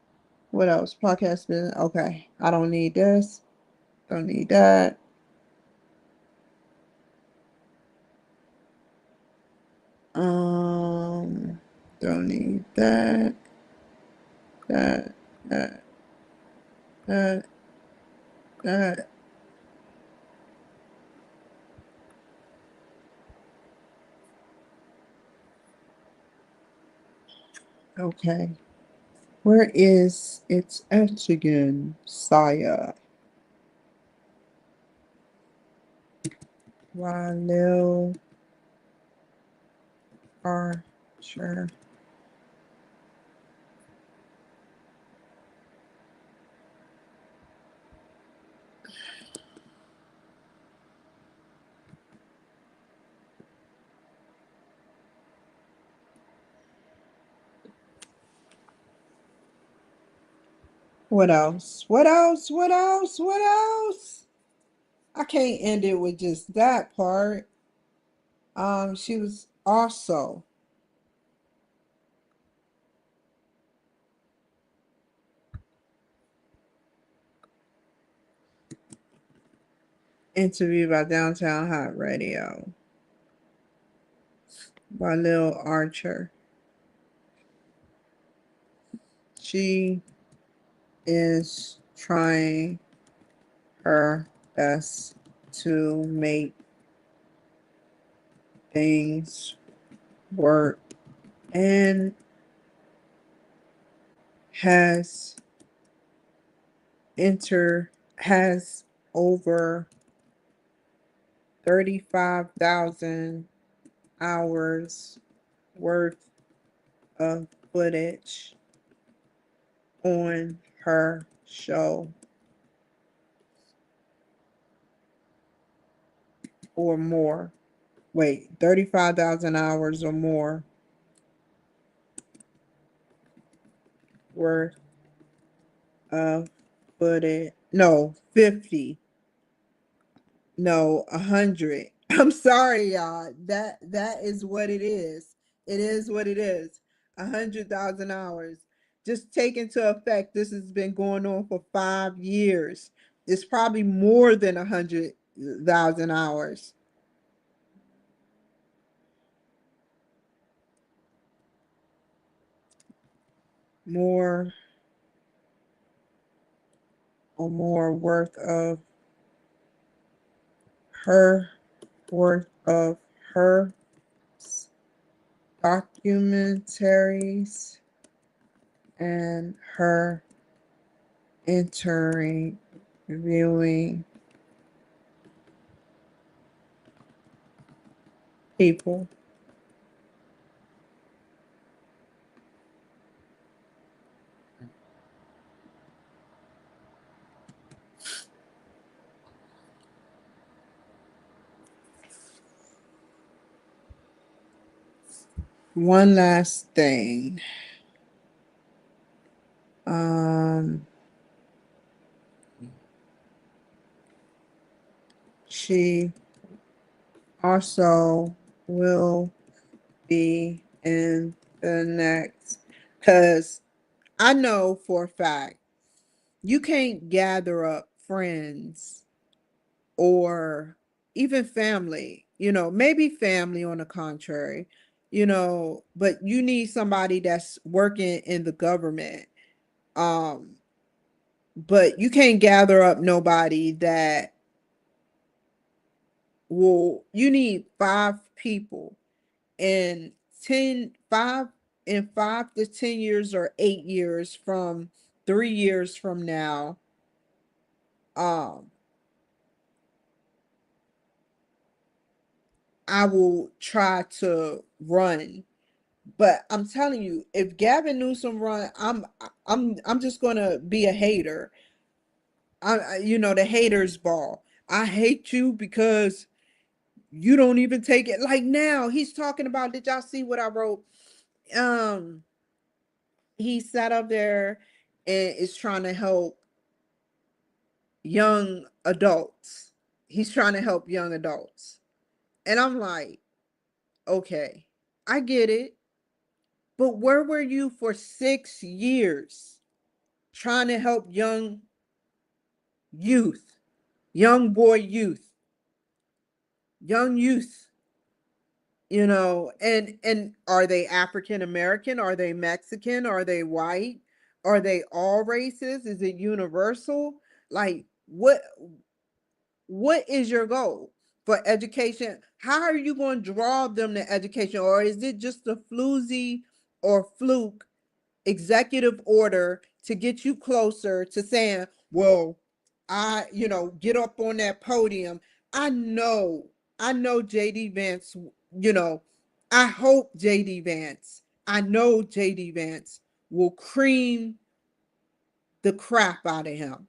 What else? Podcast business. Okay. I don't need this. Don't need that. Um don't need that. That that that that. Okay. Where is its at again, Saya? Walil Archer. What else? What else? What else? What else? I can't end it with just that part. She was also interviewed by Downtown Hot Radio by Lil Archer. She is trying her best to make things work and has enter has over 35,000 hours worth of footage on her show or more. Wait, 35,000 hours or more worth of footage. No, 50. No, 100. I'm sorry, y'all. That is what it is. It is what it is. 100,000 hours. Just take into effect, this has been going on for 5 years. It's probably more than 100,000 hours. More or more her worth of her documentaries and her interviewing people. One last thing. Um, she also will be in the next, because I know for a fact you can't gather up friends or even family, maybe family on the contrary, but you need somebody that's working in the government. Um, but you can't gather up nobody that you need 5 people in 5 to 10 years or 8 years from 3 years from now. um I will try to run, but I'm telling you, if Gavin Newsom run, I'm just gonna be a hater. The haters ball. I hate you because you don't even take it. Like now he's talking about, did y'all see what I wrote? um he sat up there and is trying to help young adults. He's trying to help young adults. And I'm like, okay, I get it. But where were you for 6 years trying to help youth, young boy young youth, and are they African American? Are they Mexican? Are they white? Are they all races? Is it universal? Like what is your goal for education? How are you going to draw them to education? Or is it just a floozy or fluke executive order to get you closer to saying, well, get up on that podium? I know, I know JD Vance, you know, I hope JD Vance, I know JD Vance will cream the crap out of him.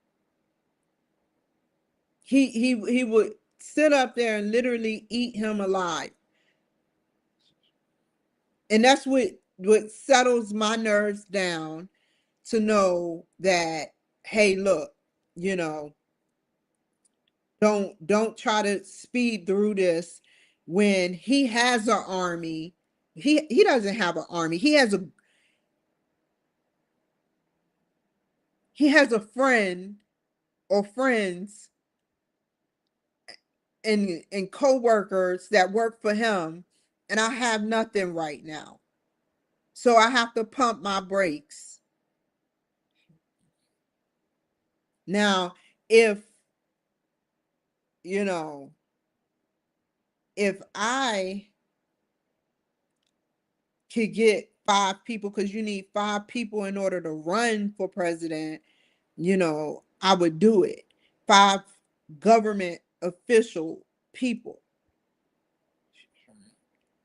He would sit up there and literally eat him alive. And that's what settles my nerves down, to know that hey, look, you know, don't try to speed through this when he has an army. He doesn't have an army. He has a friend or friends and co-workers that work for him, and I have nothing right now. So I have to pump my brakes. Now, if you know, if I could get 5 people, because you need 5 people in order to run for president, I would do it. 5 government official people.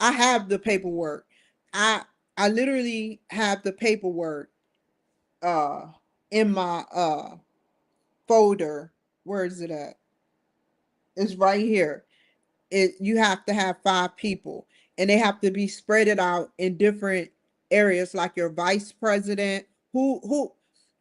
I have the paperwork. I I literally have the paperwork uh in my folder. Where is it at? It's right here. You have to have 5 people, and they have to be spread it out in different areas, like your vice president. Who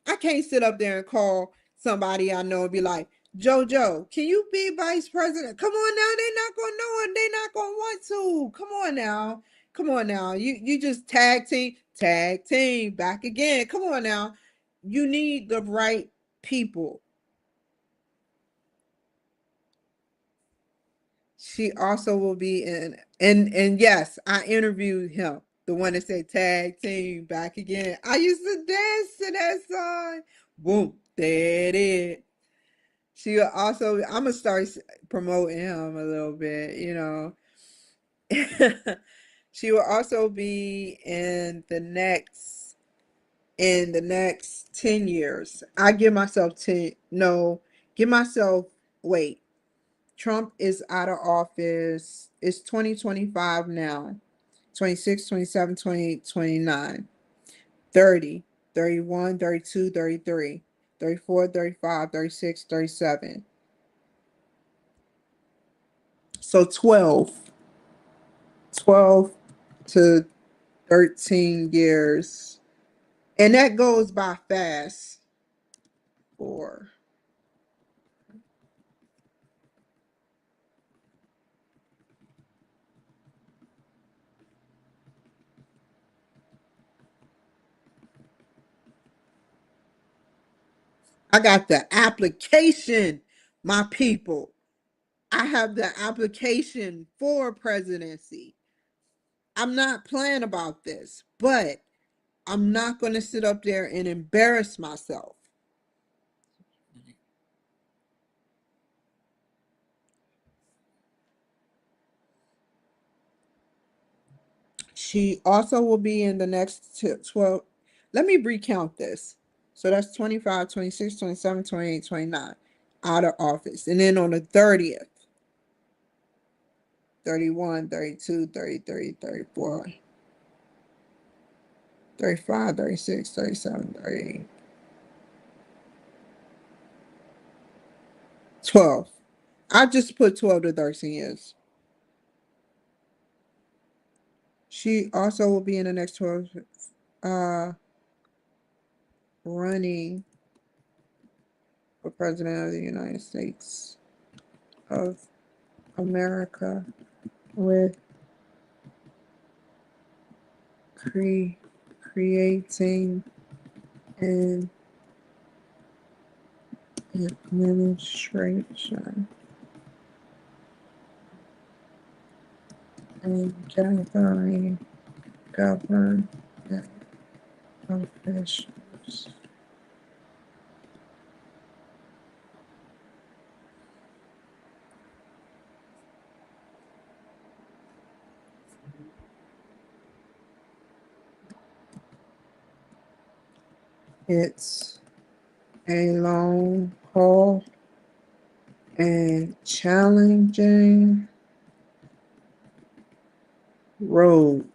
I can't sit up there and call somebody I know and be like, JoJo, can you be vice president? Come on now, they're not gonna know it, they're not gonna want to. Come on now. You just tag team back again. Come on now. You need the right people. She also will be in, and yes, I interviewed him. The one that said tag team back again. I used to dance to that song. Boom, there it is. She will also, I'm gonna start promoting him a little bit. She will also be in the next 10 years. I give myself 10, no, give myself, wait, Trump is out of office. It's 2025 now. 26, 27, 28, 29, 30, 31, 32, 33, 34, 35, 36, 37. So 12 to 13 years. And that goes by fast. Four. I got the application, my people. I have the application for presidency. I'm not playing about this, but I'm not going to sit up there and embarrass myself. She also will be in the next 12. Let me recount this. So that's 25, 26, 27, 28, 29 out of office. And then on the 30th, 31, 32, 33, 34, 35, 36, 37, 38, 12. I just put 12 to 13 years. She also will be in the next 12, uh, running for president of the United States of America with cre- creating an administration and gathering government officials. It's a long haul and challenging road,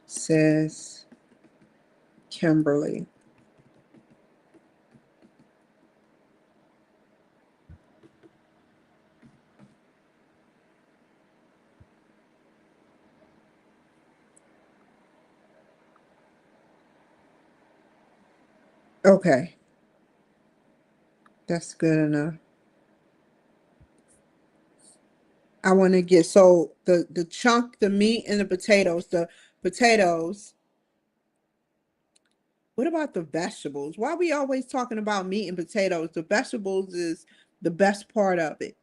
says Kimberly. Okay, that's good enough. I want to get, so the chunk, the meat and the potatoes, what about the vegetables? Why are we always talking about meat and potatoes? The vegetables is the best part of it.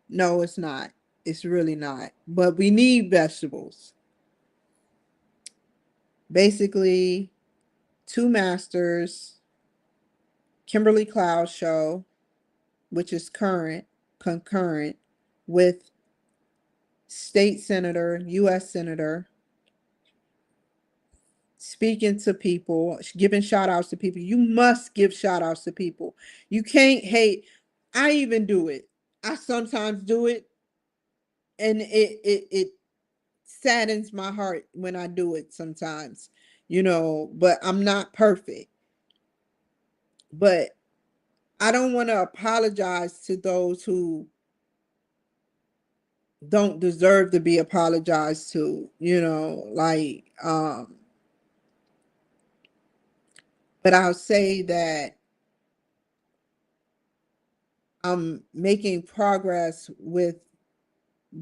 No, it's not. It's really not. But we need vegetables. Basically, two masters, Kimberly Cloud show, which is concurrent with state senator, U.S. senator, speaking to people, giving shout outs to people. You must give shout outs to people. You can't hate. I even do it. I sometimes do it, and it saddens my heart when I do it sometimes, but I'm not perfect. But I don't want to apologize to those who don't deserve to be apologized to, but I'll say that I'm making progress with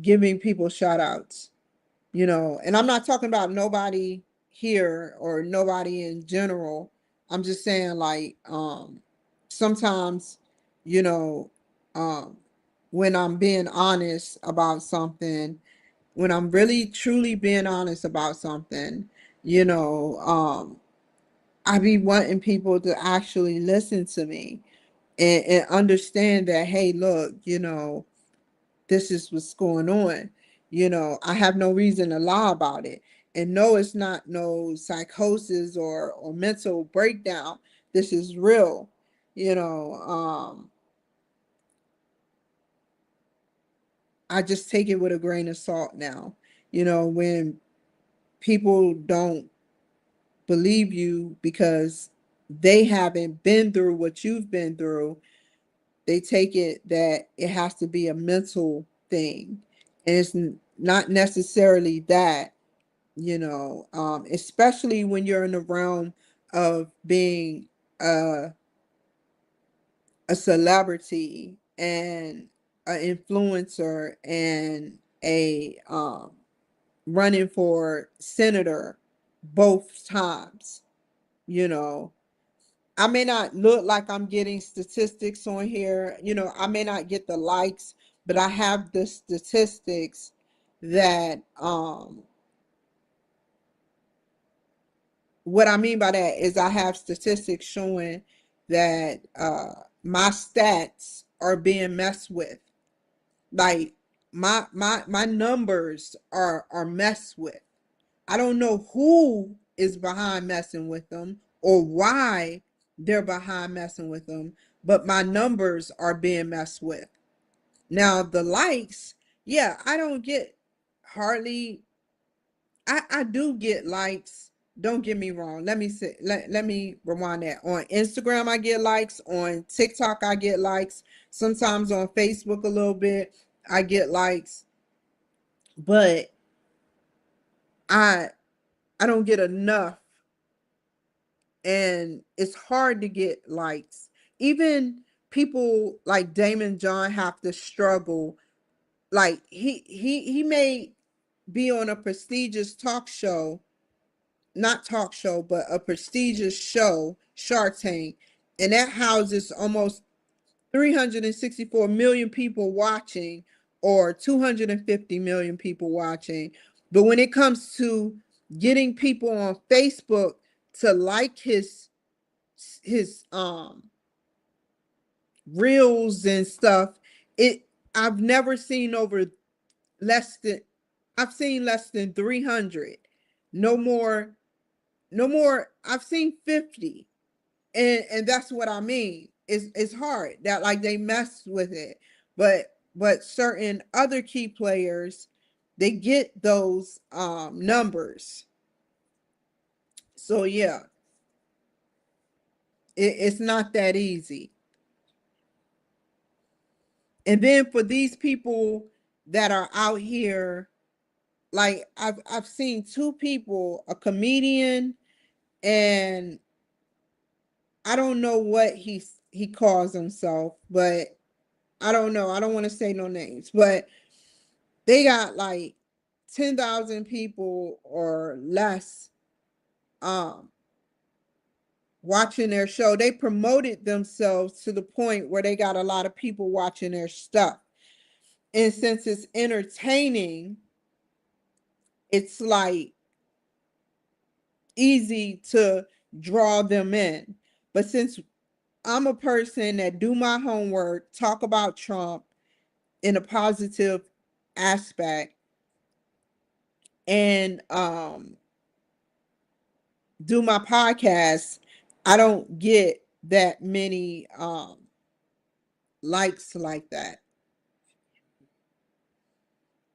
giving people shout outs, and I'm not talking about nobody here or nobody in general. I'm just saying, like, sometimes, you know, um, when I'm being honest about something, when I'm really truly being honest about something, you know, I be wanting people to actually listen to me and understand that, hey, look, this is what's going on. I have no reason to lie about it. And no, it's not no psychosis or mental breakdown. This is real. You know, I just take it with a grain of salt now. When people don't believe you because they haven't been through what you've been through, they take it that it has to be a mental thing. And it's not necessarily that. Especially when you're in the realm of being a celebrity and an influencer and a running for senator both times. you know I may not look like I'm getting statistics on here. I may not get the likes, but I have the statistics that what I mean by that is I have statistics showing that my stats are being messed with. Like my numbers are messed with. I don't know who is behind messing with them or why they're behind messing with them, but my numbers are being messed with. Now the likes, yeah, I don't get hardly. I do get likes. Don't get me wrong. Let me rewind that. On Instagram I get likes. On TikTok I get likes. Sometimes on Facebook a little bit I get likes. But I I don't get enough, and it's hard to get likes. Even people like Damon John have to struggle. Like he may be on a prestigious talk show, not talk show, but a prestigious show, Shark Tank, and that houses almost 364 million people watching or 250 million people watching. But when it comes to getting people on Facebook to like his reels and stuff, it I've never seen over less than I've seen less than 300. No more, no more. I've seen 50. And that's what I mean. It's hard that, like, they mess with it. But certain other key players, they get those numbers. So yeah, it's not that easy. And then for these people that are out here, like I've seen two people, a comedian and I don't know what he calls himself, but I don't know. I don't want to say no names, but they got like 10,000 people or less um watching their show. They promoted themselves to the point where they got a lot of people watching their stuff. And since it's entertaining, it's like easy to draw them in. But since I'm a person that do my homework, talk about Trump in a positive aspect, and do my podcast, I don't get that many likes like that.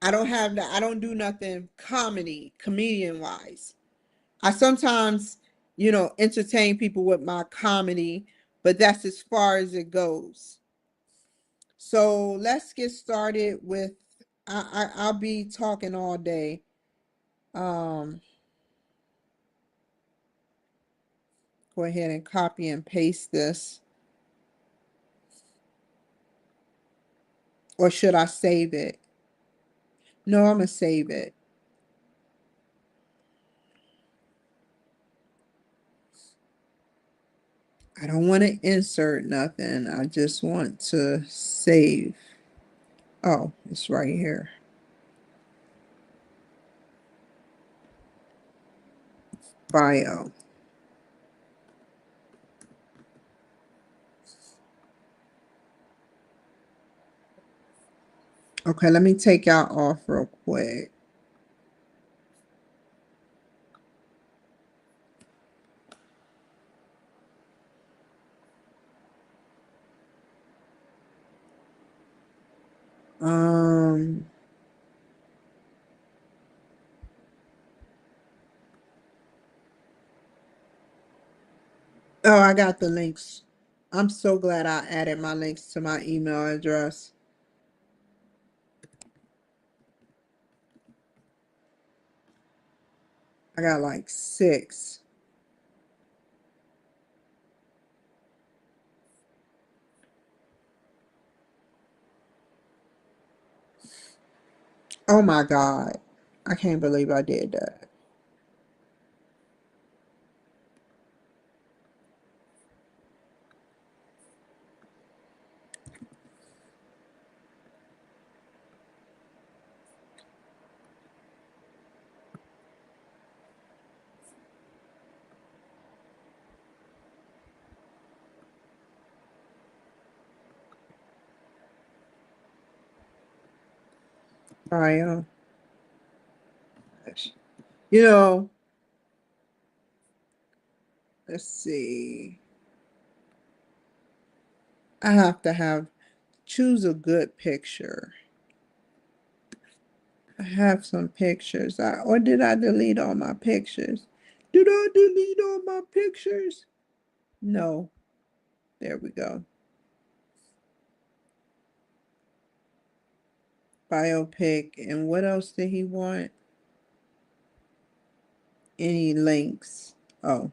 I don't have that. I don't do nothing comedian wise. I sometimes, entertain people with my comedy, but that's as far as it goes. So let's get started with. I'll be talking all day. Um, Go ahead and copy and paste this, or should I save it? No, I'm gonna save it. I don't want to insert nothing. I just want to save. Oh, it's right here. Bio. Okay, let me take y'all off real quick. Um, oh, I got the links. I'm so glad I added my links to my email address. I got like 6. Oh my God. I can't believe I did that. Bio. You know, let's see. I have to choose a good picture. I have some pictures. Or did I delete all my pictures? Did I delete all my pictures? No. There we go. Biopic. And what else did he want? Any links? Oh.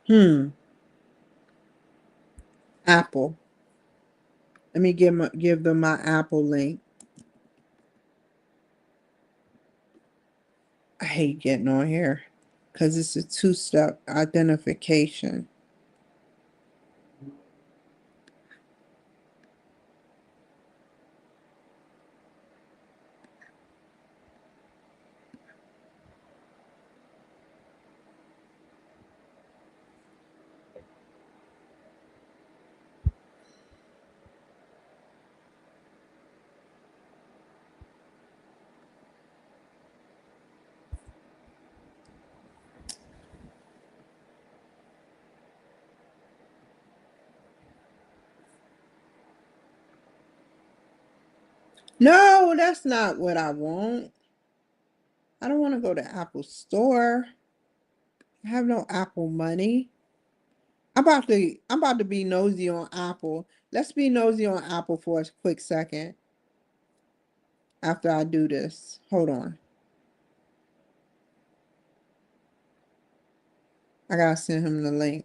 Hmm. Apple. Let me give them my Apple link. I hate getting on here because it's a two-step identification. No, that's not what I want. I don't want to go to Apple Store. I have no Apple money. I'm about to be nosy on Apple. Let's be nosy on Apple for a quick second after I do this. Hold on. I gotta send him the link.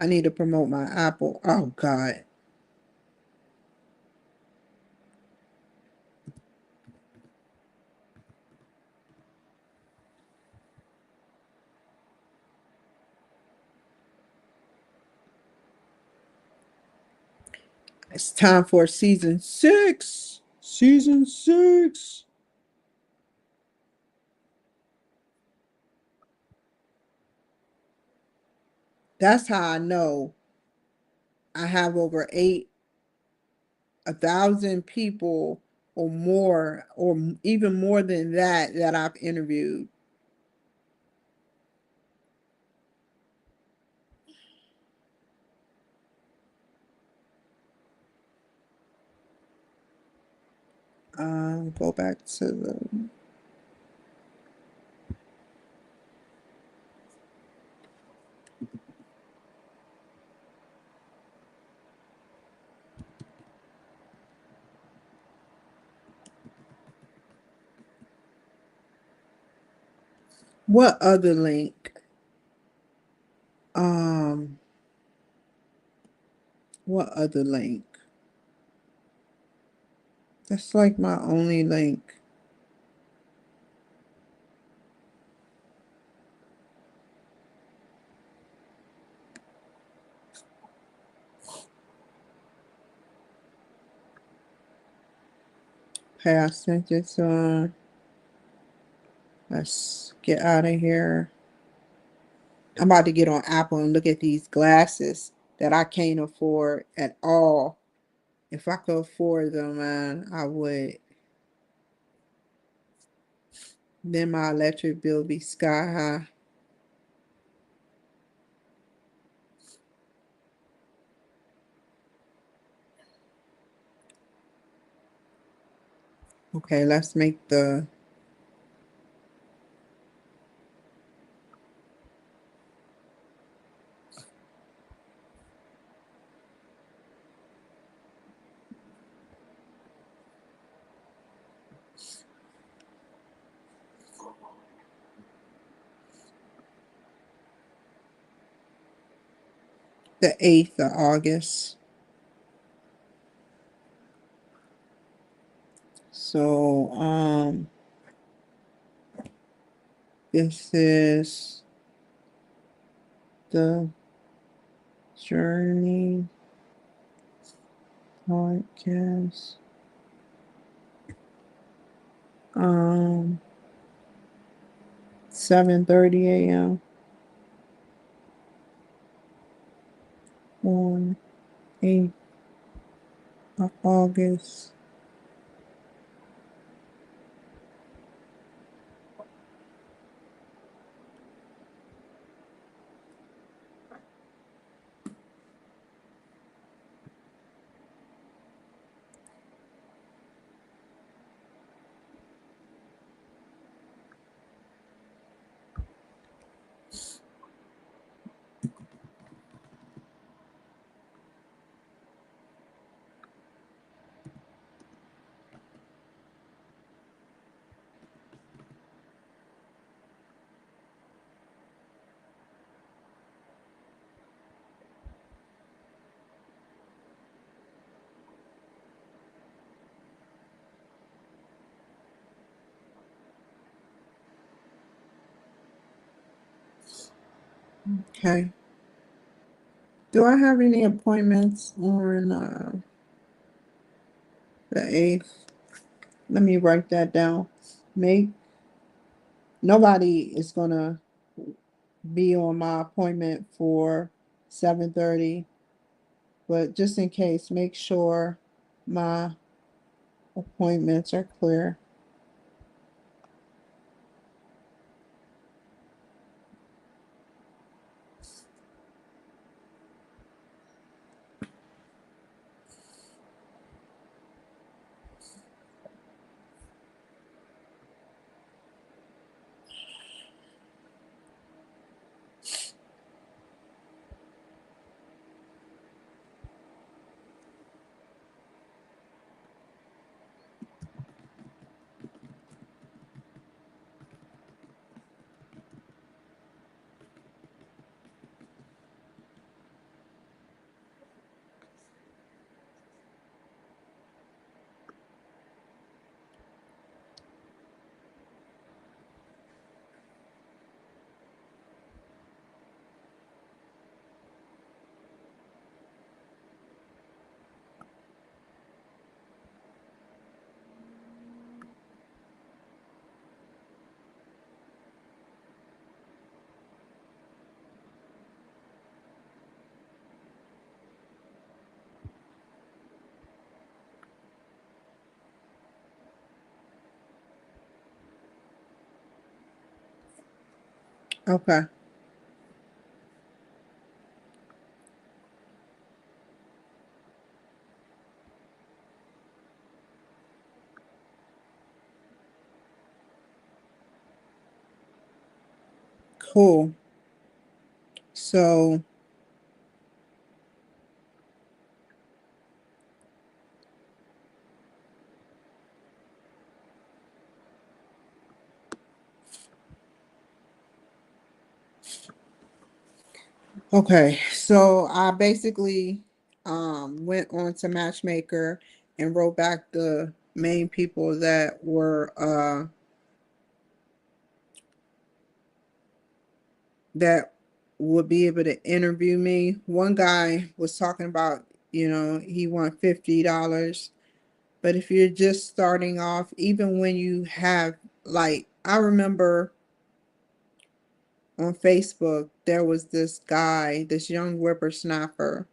I need to promote my Apple. Oh God. It's time for season 6. Season 6. That's how I know I have over 1,000 people or more, or even more than that, that I've interviewed. Go back to the what other link? Um, what other link? That's like my only link. Okay, I sent it to. Let's get out of here. I'm about to get on Apple and look at these glasses that I can't afford at all. If I could afford them, man, I would. Then my electric bill be sky high. Okay, let's make the the 8th of August. So, this is the Journey podcast. 7:30 a.m. on 8th of August. Okay. Do I have any appointments on the 8th? Let me write that down. Make Nobody is gonna be on my appointment for 7:30, but just in case, make sure my appointments are clear. Okay. Cool. So, okay. So I basically went on to Matchmaker and wrote back the main people that were that would be able to interview me. One guy was talking about, he want $50. But if you're just starting off, even when you have, like, I remember on Facebook, there was this guy, this young whippersnapper,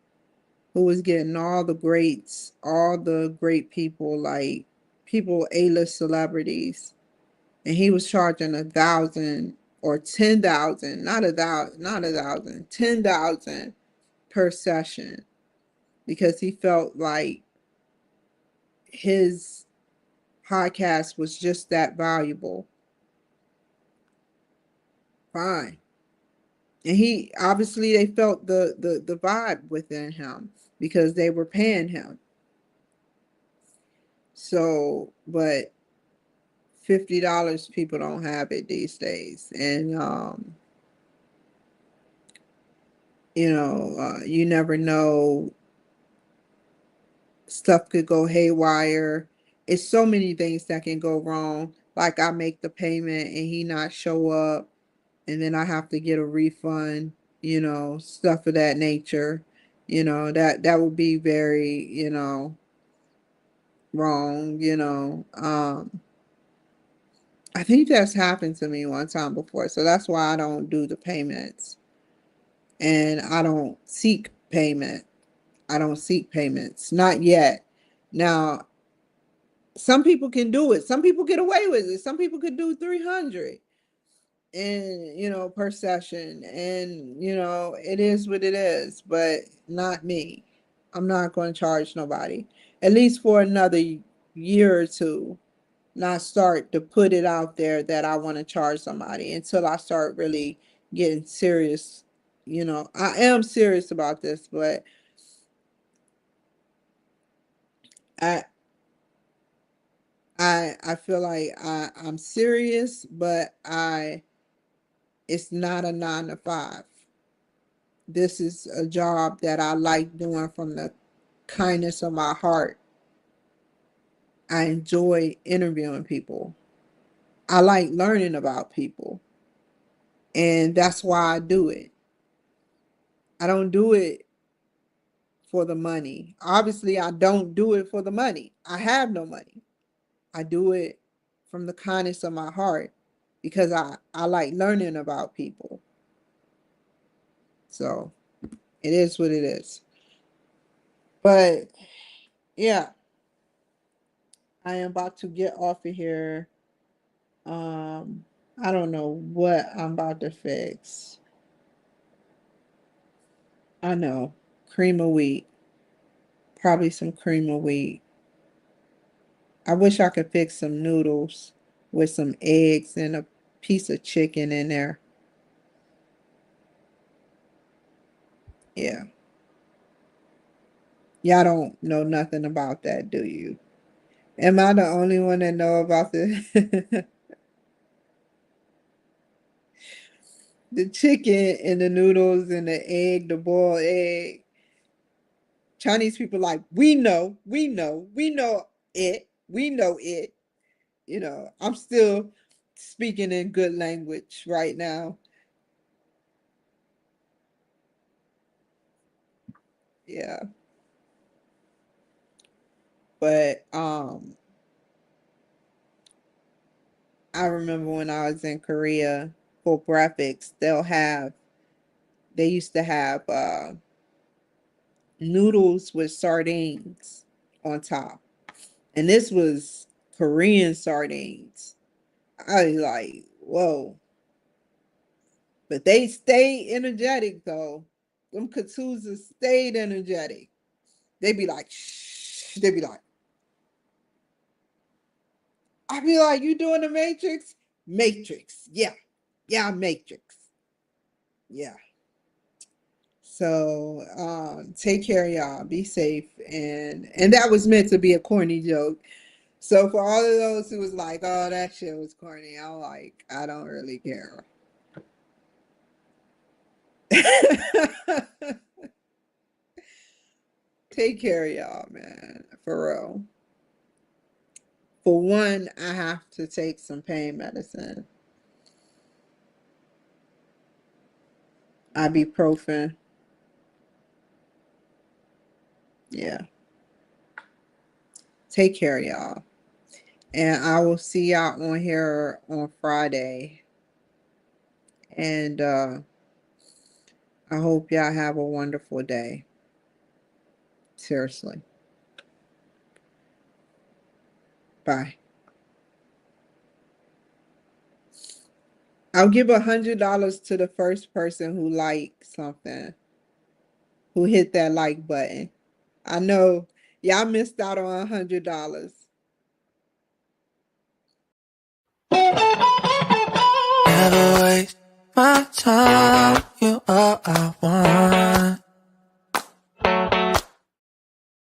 who was getting all the great people, like people, A-list celebrities, and he was charging 1,000 or 10,000, not a thousand, 10,000 per session because he felt like his podcast was just that valuable. Fine. And he obviously they felt the vibe within him because they were paying him. So, but $50 people don't have it these days, and you never know, stuff could go haywire. It's so many things that can go wrong. Like I make the payment and he not show up, and then I have to get a refund. Stuff of that nature. That would be very wrong. I think that's happened to me one time before, so that's why I don't do the payments, and I don't seek payment. I don't seek payments, not yet. Now, some people can do it. Some people get away with it. Some people could do 300 and per session, and it is what it is, but not me. I'm not going to charge nobody, at least for another year or two, not start to put it out there that I want to charge somebody until I start really getting serious. I am serious about this, but I I feel like I'm serious, but it's not a 9 to 5. This is a job that I like doing from the kindness of my heart. I enjoy interviewing people. I like learning about people, and that's why I do it. I don't do it for the money. Obviously, I don't do it for the money. I have no money. I do it from the kindness of my heart because I like learning about people. So it is what it is. But yeah, I am about to get off of here. Um, I don't know what I'm about to fix. I know cream of wheat, probably some cream of wheat. I wish I could fix some noodles with some eggs and a piece of chicken in there. Yeah. Y'all don't know nothing about that, do you? Am I the only one that know about the the chicken and the noodles and the egg, the boiled egg? Chinese people like, we know it, we know it. I'm still speaking in good language right now. Yeah, but I remember when I was in Korea for breakfast, they used to have noodles with sardines on top, and this was Korean sardines. I was like, whoa. But they stay energetic though. Them Katsuzas stayed energetic. They be like, shh. They be like, I be like, you doing the Matrix? Matrix. Yeah. Yeah, Matrix. Yeah. So take care, y'all. Be safe. And that was meant to be a corny joke. So for all of those who was like, oh, that shit was corny, I'm like, I don't really care. Take care, y'all, man. For real. For one, I have to take some pain medicine. Ibuprofen. Yeah. Take care, y'all. And I will see y'all on here on Friday. And I hope y'all have a wonderful day. Seriously. Bye. I'll give $100 to the first person who liked something, who hit that like button. I know y'all missed out on $100. Never waste my time. You are I want.